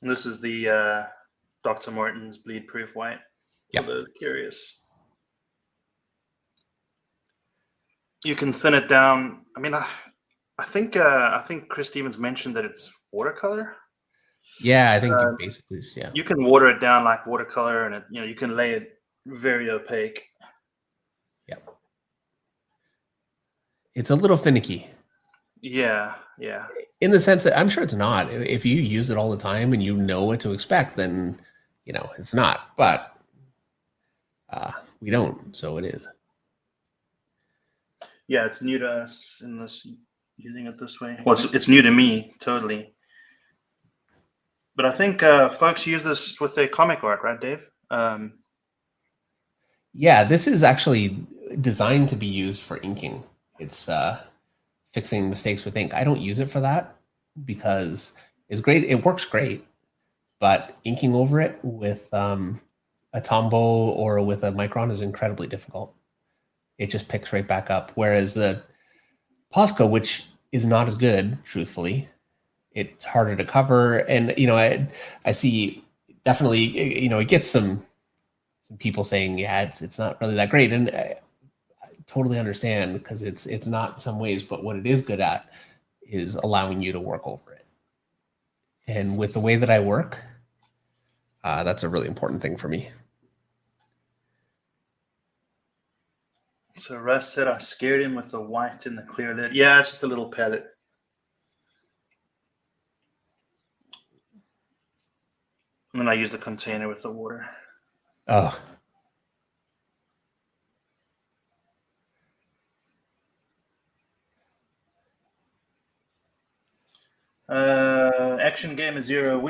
And this is the Dr. Martin's bleed proof white. Yep. For the curious. You can thin it down. I mean, I think Chris Stevens mentioned that it's watercolor. Yeah, I think basically, yeah. You can water it down like watercolor, and you can lay it very opaque. Yep. It's a little finicky. Yeah. In the sense that I'm sure it's not. If you use it all the time and you know what to expect, then it's not. But we don't, so it is. Yeah, it's new to us in this using it this way. Well, it's new to me totally. But I think folks use this with their comic art, right, Dave? Yeah, this is actually designed to be used for inking. It's fixing mistakes with ink. I don't use it for that because it's great. It works great, but inking over it with a Tombow or with a Micron is incredibly difficult. It just picks right back up. Whereas the Posca, which is not as good, truthfully, it's harder to cover. And I see definitely it gets some some people saying, yeah, it's not really that great. And I totally understand, because it's not in some ways, but what it is good at is allowing you to work over it. And with the way that I work, that's a really important thing for me. So Russ said I scared him with the white and the clear lid. Yeah, it's just a little palette. And then I use the container with the water. Oh. Action game is 0.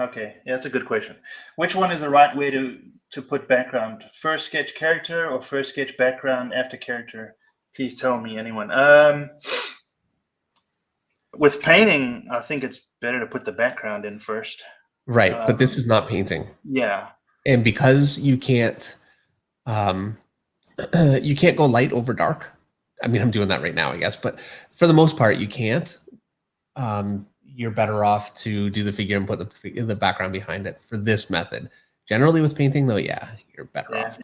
Okay, yeah, that's a good question. Which one is the right way to put background? First sketch character or first sketch background after character? Please tell me, anyone. With painting, I think it's better to put the background in first. Right, but this is not painting. Yeah. And because you can't go light over dark. I mean, I'm doing that right now, I guess, but for the most part, you can't. You're better off to do the figure and put the background behind it for this method. Generally with painting though, yeah, you're better off.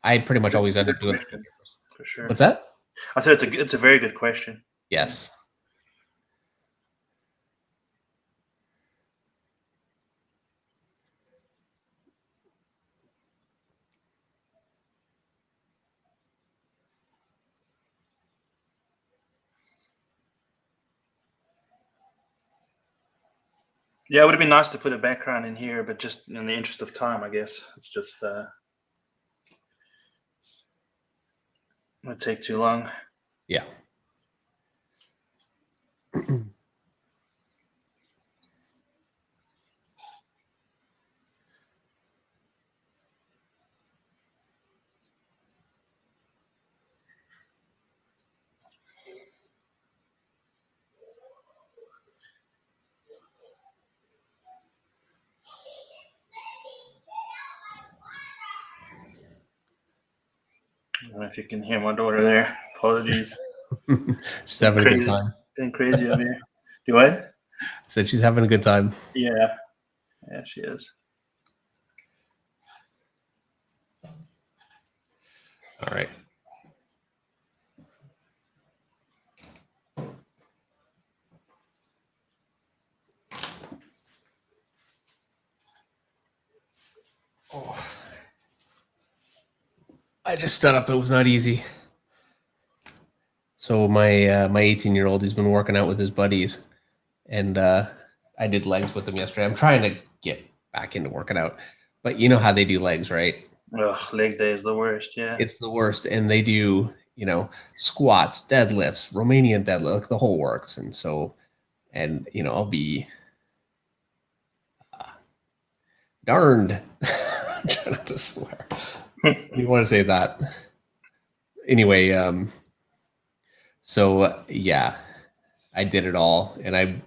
I pretty much always end up doing the figure first. For sure. What's that? I said it's a very good question. Yes. Yeah, it would have been nice to put a background in here, but just in the interest of time, I guess it's just it'd take too long. Yeah. I don't know if you can hear my daughter there. Apologies. She's having a good time. Been crazy over here. Do what? I said she's having a good time. Yeah. Yeah, she is. All right. Oh. I just stood up. It was not easy. So my 18-year-old, he's been working out with his buddies, and I did legs with him yesterday. I'm trying to get back into working out, but you know how they do legs, right? Ugh, leg day is the worst. Yeah, it's the worst, and they do squats, deadlifts, Romanian deadlift, the whole works, and so I'll be darned. Try not to swear. You want to say that anyway? So yeah, I did it all, and I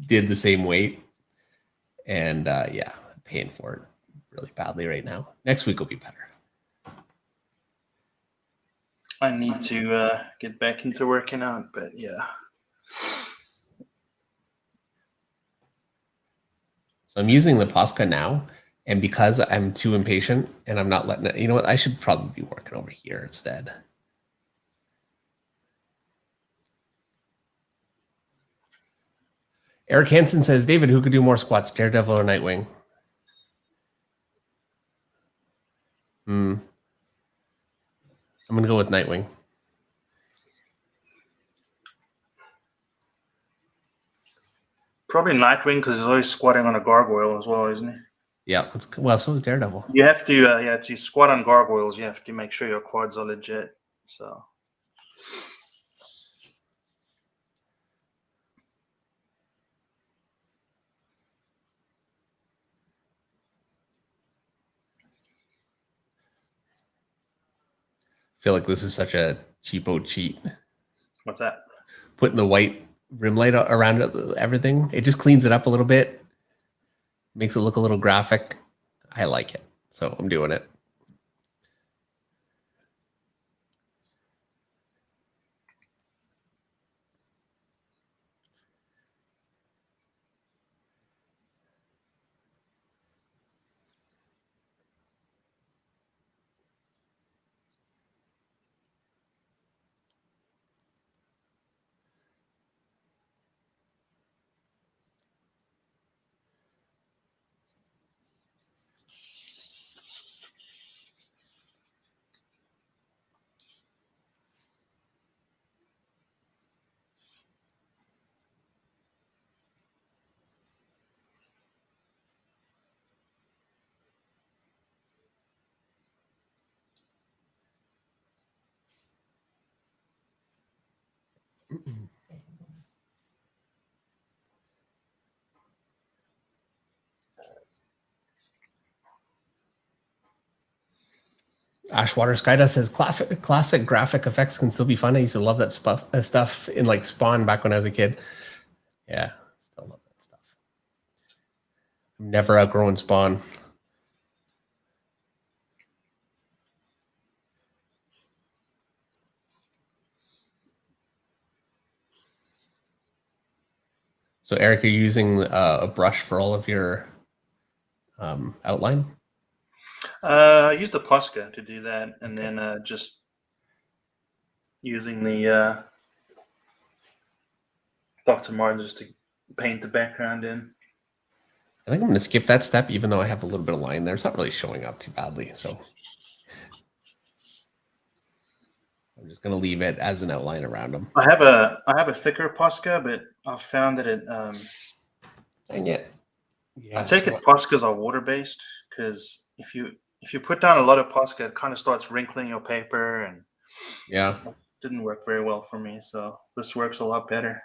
did the same weight, and yeah, I'm paying for it really badly right now. Next week will be better. I need to get back into working out, but yeah. So I'm using the Posca now, and because I'm too impatient and I'm not letting it, you know what? I should probably be working over here instead. Eric Hansen says, David, who could do more squats, Daredevil or Nightwing? I'm going to go with Nightwing. Probably Nightwing, because he's always squatting on a gargoyle as well, isn't he? Yeah, well, so is Daredevil. You have to, to squat on gargoyles, you have to make sure your quads are legit. So. I feel like this is such a cheapo cheat. What's that? Putting the white rim light around everything. It just cleans it up a little bit. Makes it look a little graphic. I like it. So I'm doing it. Ashwater Skydust says classic graphic effects can still be fun. I used to love that stuff in like Spawn back when I was a kid. Yeah, still love that stuff. I'm never outgrowing Spawn. So Eric, are you using a brush for all of your outline? I used the Posca to do that, and then just using the Dr. Martin just to paint the background in. I think I'm going to skip that step, even though I have a little bit of line there. It's not really showing up too badly, so I'm just going to leave it as an outline around them. I have a thicker Posca, but I've found that it. Dang it! Yeah, I take it Poscas are water based, because if you put down a lot of Posca, it kind of starts wrinkling your paper, and yeah, it didn't work very well for me. So this works a lot better.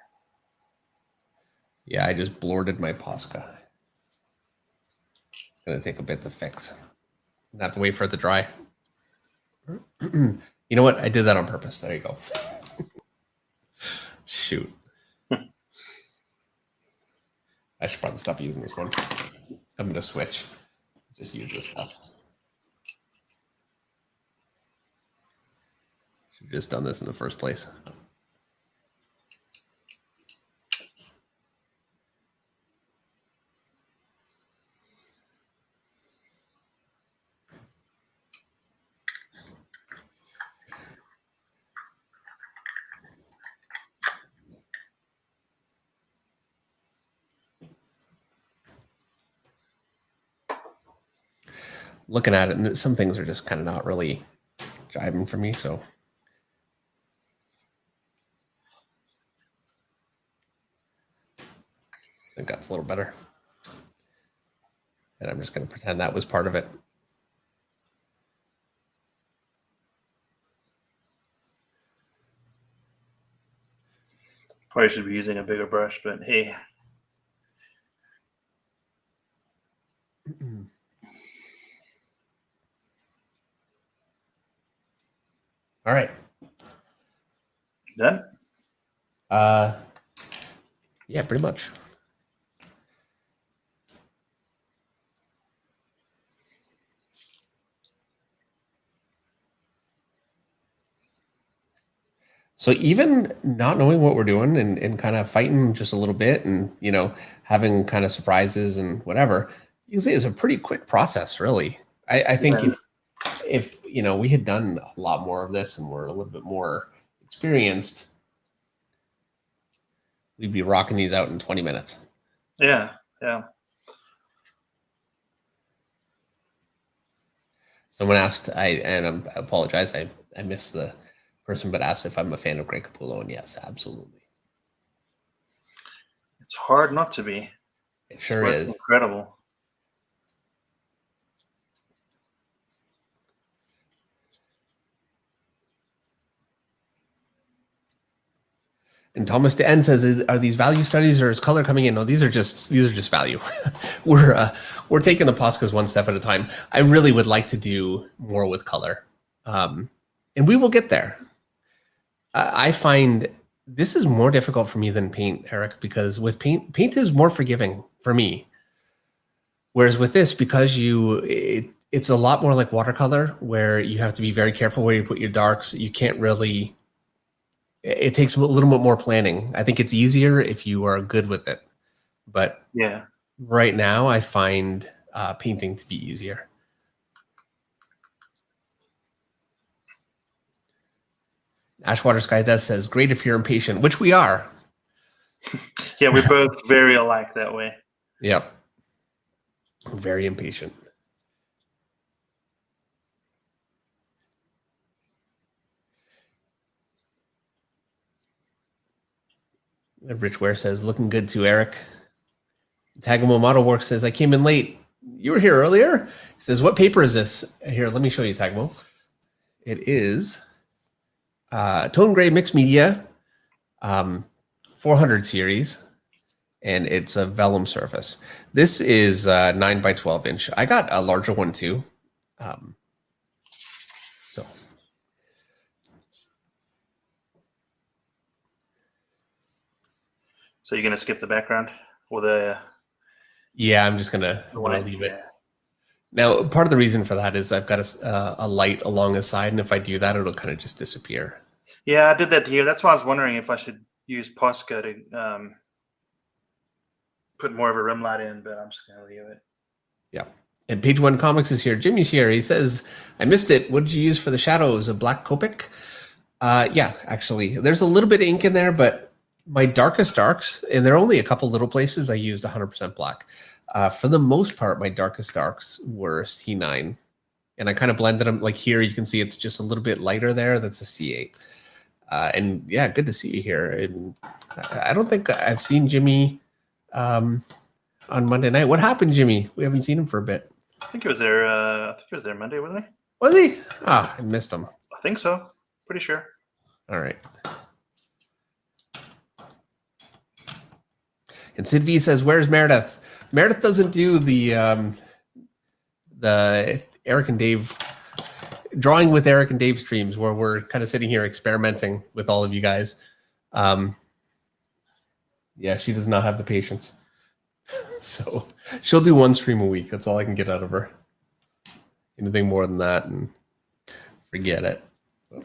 Yeah, I just blorted my Posca. It's going to take a bit to fix. Not have to wait for it to dry. You know what? I did that on purpose. There you go. Shoot. I should probably stop using this one. I'm going to switch. Just use this stuff. Should have just done this in the first place. Looking at it, and some things are just kind of not really jiving for me, so I think that's a little better. And I'm just going to pretend that was part of it. Probably should be using a bigger brush, but hey. All right. Done? Yeah, pretty much. So even not knowing what we're doing and kind of fighting just a little bit and, you know, having kind of surprises and whatever, you can say it's a pretty quick process, really. I think if, you know, we had done a lot more of this and we're a little bit more experienced, we'd be rocking these out in 20 minutes. Yeah, yeah. Someone asked, I apologize, I missed the person, but asked if I'm a fan of Greg Capullo, and yes, absolutely. It's hard not to be. It sure is. Incredible. And Thomas DeN says, "Are these value studies or is color coming in?" No, these are just value. we're taking the Poscas one step at a time. I really would like to do more with color, and we will get there. I find this is more difficult for me than paint, Eric, because with paint is more forgiving for me. Whereas with this, because it's a lot more like watercolor, where you have to be very careful where you put your darks. You can't really. It takes a little bit more planning. I think it's easier if you are good with it. But yeah, right now I find painting to be easier. Ashwater Skydust says, "Great if you're impatient," which we are. Yeah, we're both very alike that way. Yep. Very impatient. Rich Ware says, "Looking good too, Eric." Tagamo Model Works says, "I came in late. You were here earlier?" He says, "What paper is this?" Here, let me show you, Tagamo. It is tone gray mixed media. 400 series, and it's a vellum surface. This is 9 by 12 inch. I got a larger one too. So you're gonna skip the background or the? Yeah, I'm just gonna leave it. Yeah. Now, part of the reason for that is I've got a light along the side, and if I do that, it'll kind of just disappear. Yeah, I did that here. That's why I was wondering if I should use Posca to put more of a rim light in, but I'm just gonna leave it. Yeah. And Page One Comics is here. Jimmy's here. He says, "I missed it. What did you use for the shadows? A black Copic?" Yeah, actually, there's a little bit of ink in there, but my darkest darks, and there are only a couple little places I used 100% black. For the most part, my darkest darks were C9, and I kind of blended them. Like here, you can see it's just a little bit lighter there. That's a C8. And yeah, good to see you here. And I don't think I've seen Jimmy on Monday night. What happened, Jimmy? We haven't seen him for a bit. I think he was there. I think he was there Monday, wasn't he? Was he? Ah, I missed him. I think so. Pretty sure. All right. And Sid V says, "Where's Meredith?" Meredith doesn't do the Eric and Dave drawing with Eric and Dave streams where we're kind of sitting here experimenting with all of you guys. Yeah, she does not have the patience. So she'll do one stream a week. That's all I can get out of her. Anything more than that, and forget it. Where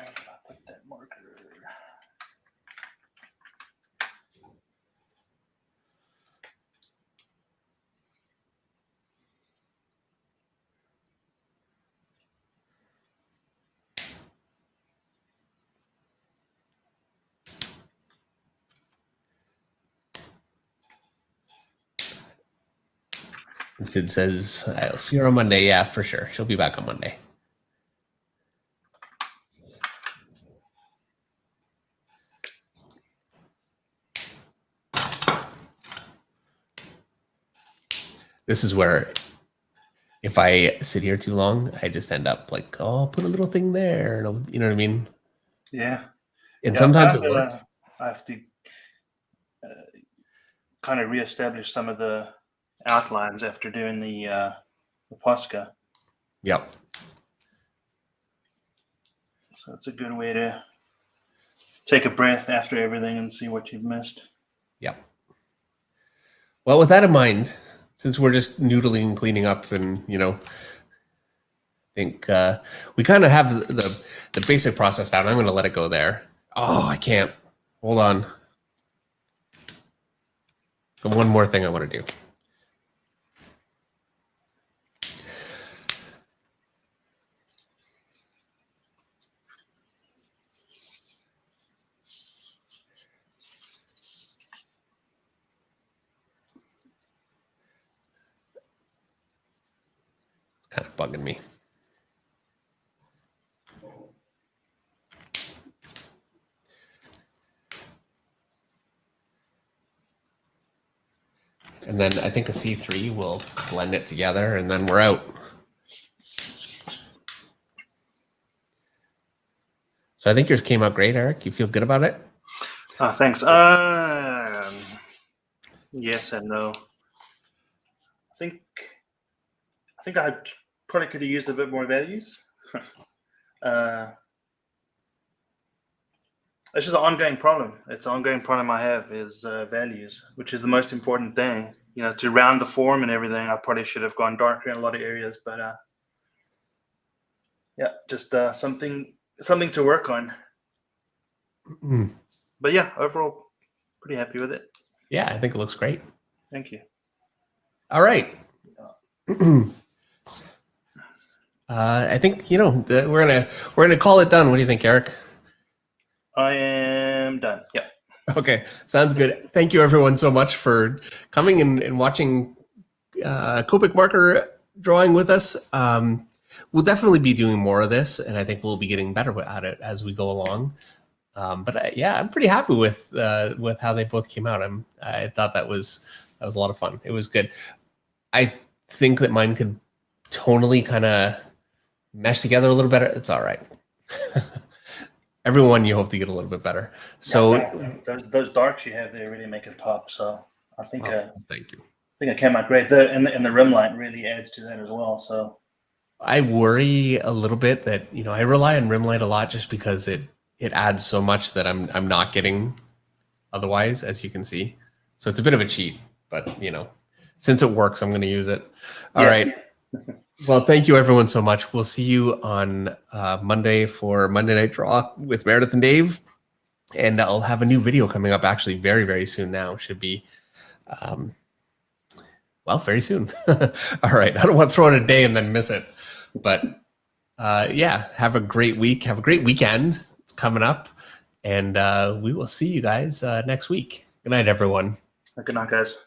did I put that marker? And Sid says, "I'll see her on Monday." Yeah, for sure. She'll be back on Monday. This is where if I sit here too long, I just end up like, oh, I'll put a little thing there. And you know what I mean? Yeah. And sometimes it works. I have to kind of reestablish some of the outlines after doing the Posca. Yep. So it's a good way to take a breath after everything and see what you've missed. Yep. Well, with that in mind, since we're just noodling and cleaning up and, you know, I think we kind of have the basic process down. I'm going to let it go there. Oh, I can't. Hold on. Got one more thing I want to do. Kind of bugging me. And then I think a C3 will blend it together, and then we're out. So I think yours came out great, Eric. You feel good about it? Thanks. Yes and no. I think I probably could have used a bit more values. It's just an ongoing problem. It's an ongoing problem I have is values, which is the most important thing. You know, to round the form and everything, I probably should have gone darker in a lot of areas, but yeah, just something to work on. But yeah, overall, pretty happy with it. Yeah, I think it looks great. Thank you. All right. I think, you know, we're gonna call it done. What do you think, Eric? I am done. Yeah. Okay, sounds good. Thank you, everyone, so much for coming and watching Copic marker drawing with us. We'll definitely be doing more of this, and I think we'll be getting better at it as we go along. But yeah, I'm pretty happy with how they both came out. I thought that was a lot of fun. It was good. I think that mine could tonally kind of mesh together a little better. It's all right. Everyone you hope to get a little bit better. So those darks you have there really make it pop. So I think thank you. I think it came out great. And the rim light really adds to that as well. So I worry a little bit that, I rely on rim light a lot just because it adds so much that I'm not getting otherwise, as you can see. So it's a bit of a cheat, but since it works, I'm going to use it. All right. Well, thank you everyone so much. We'll see you on Monday for Monday Night Draw with Meredith and Dave. And I'll have a new video coming up actually very, very soon now. Should be, very soon. All right. I don't want to throw in a day and then miss it. But have a great week. Have a great weekend. It's coming up. And we will see you guys next week. Good night, everyone. good night, guys.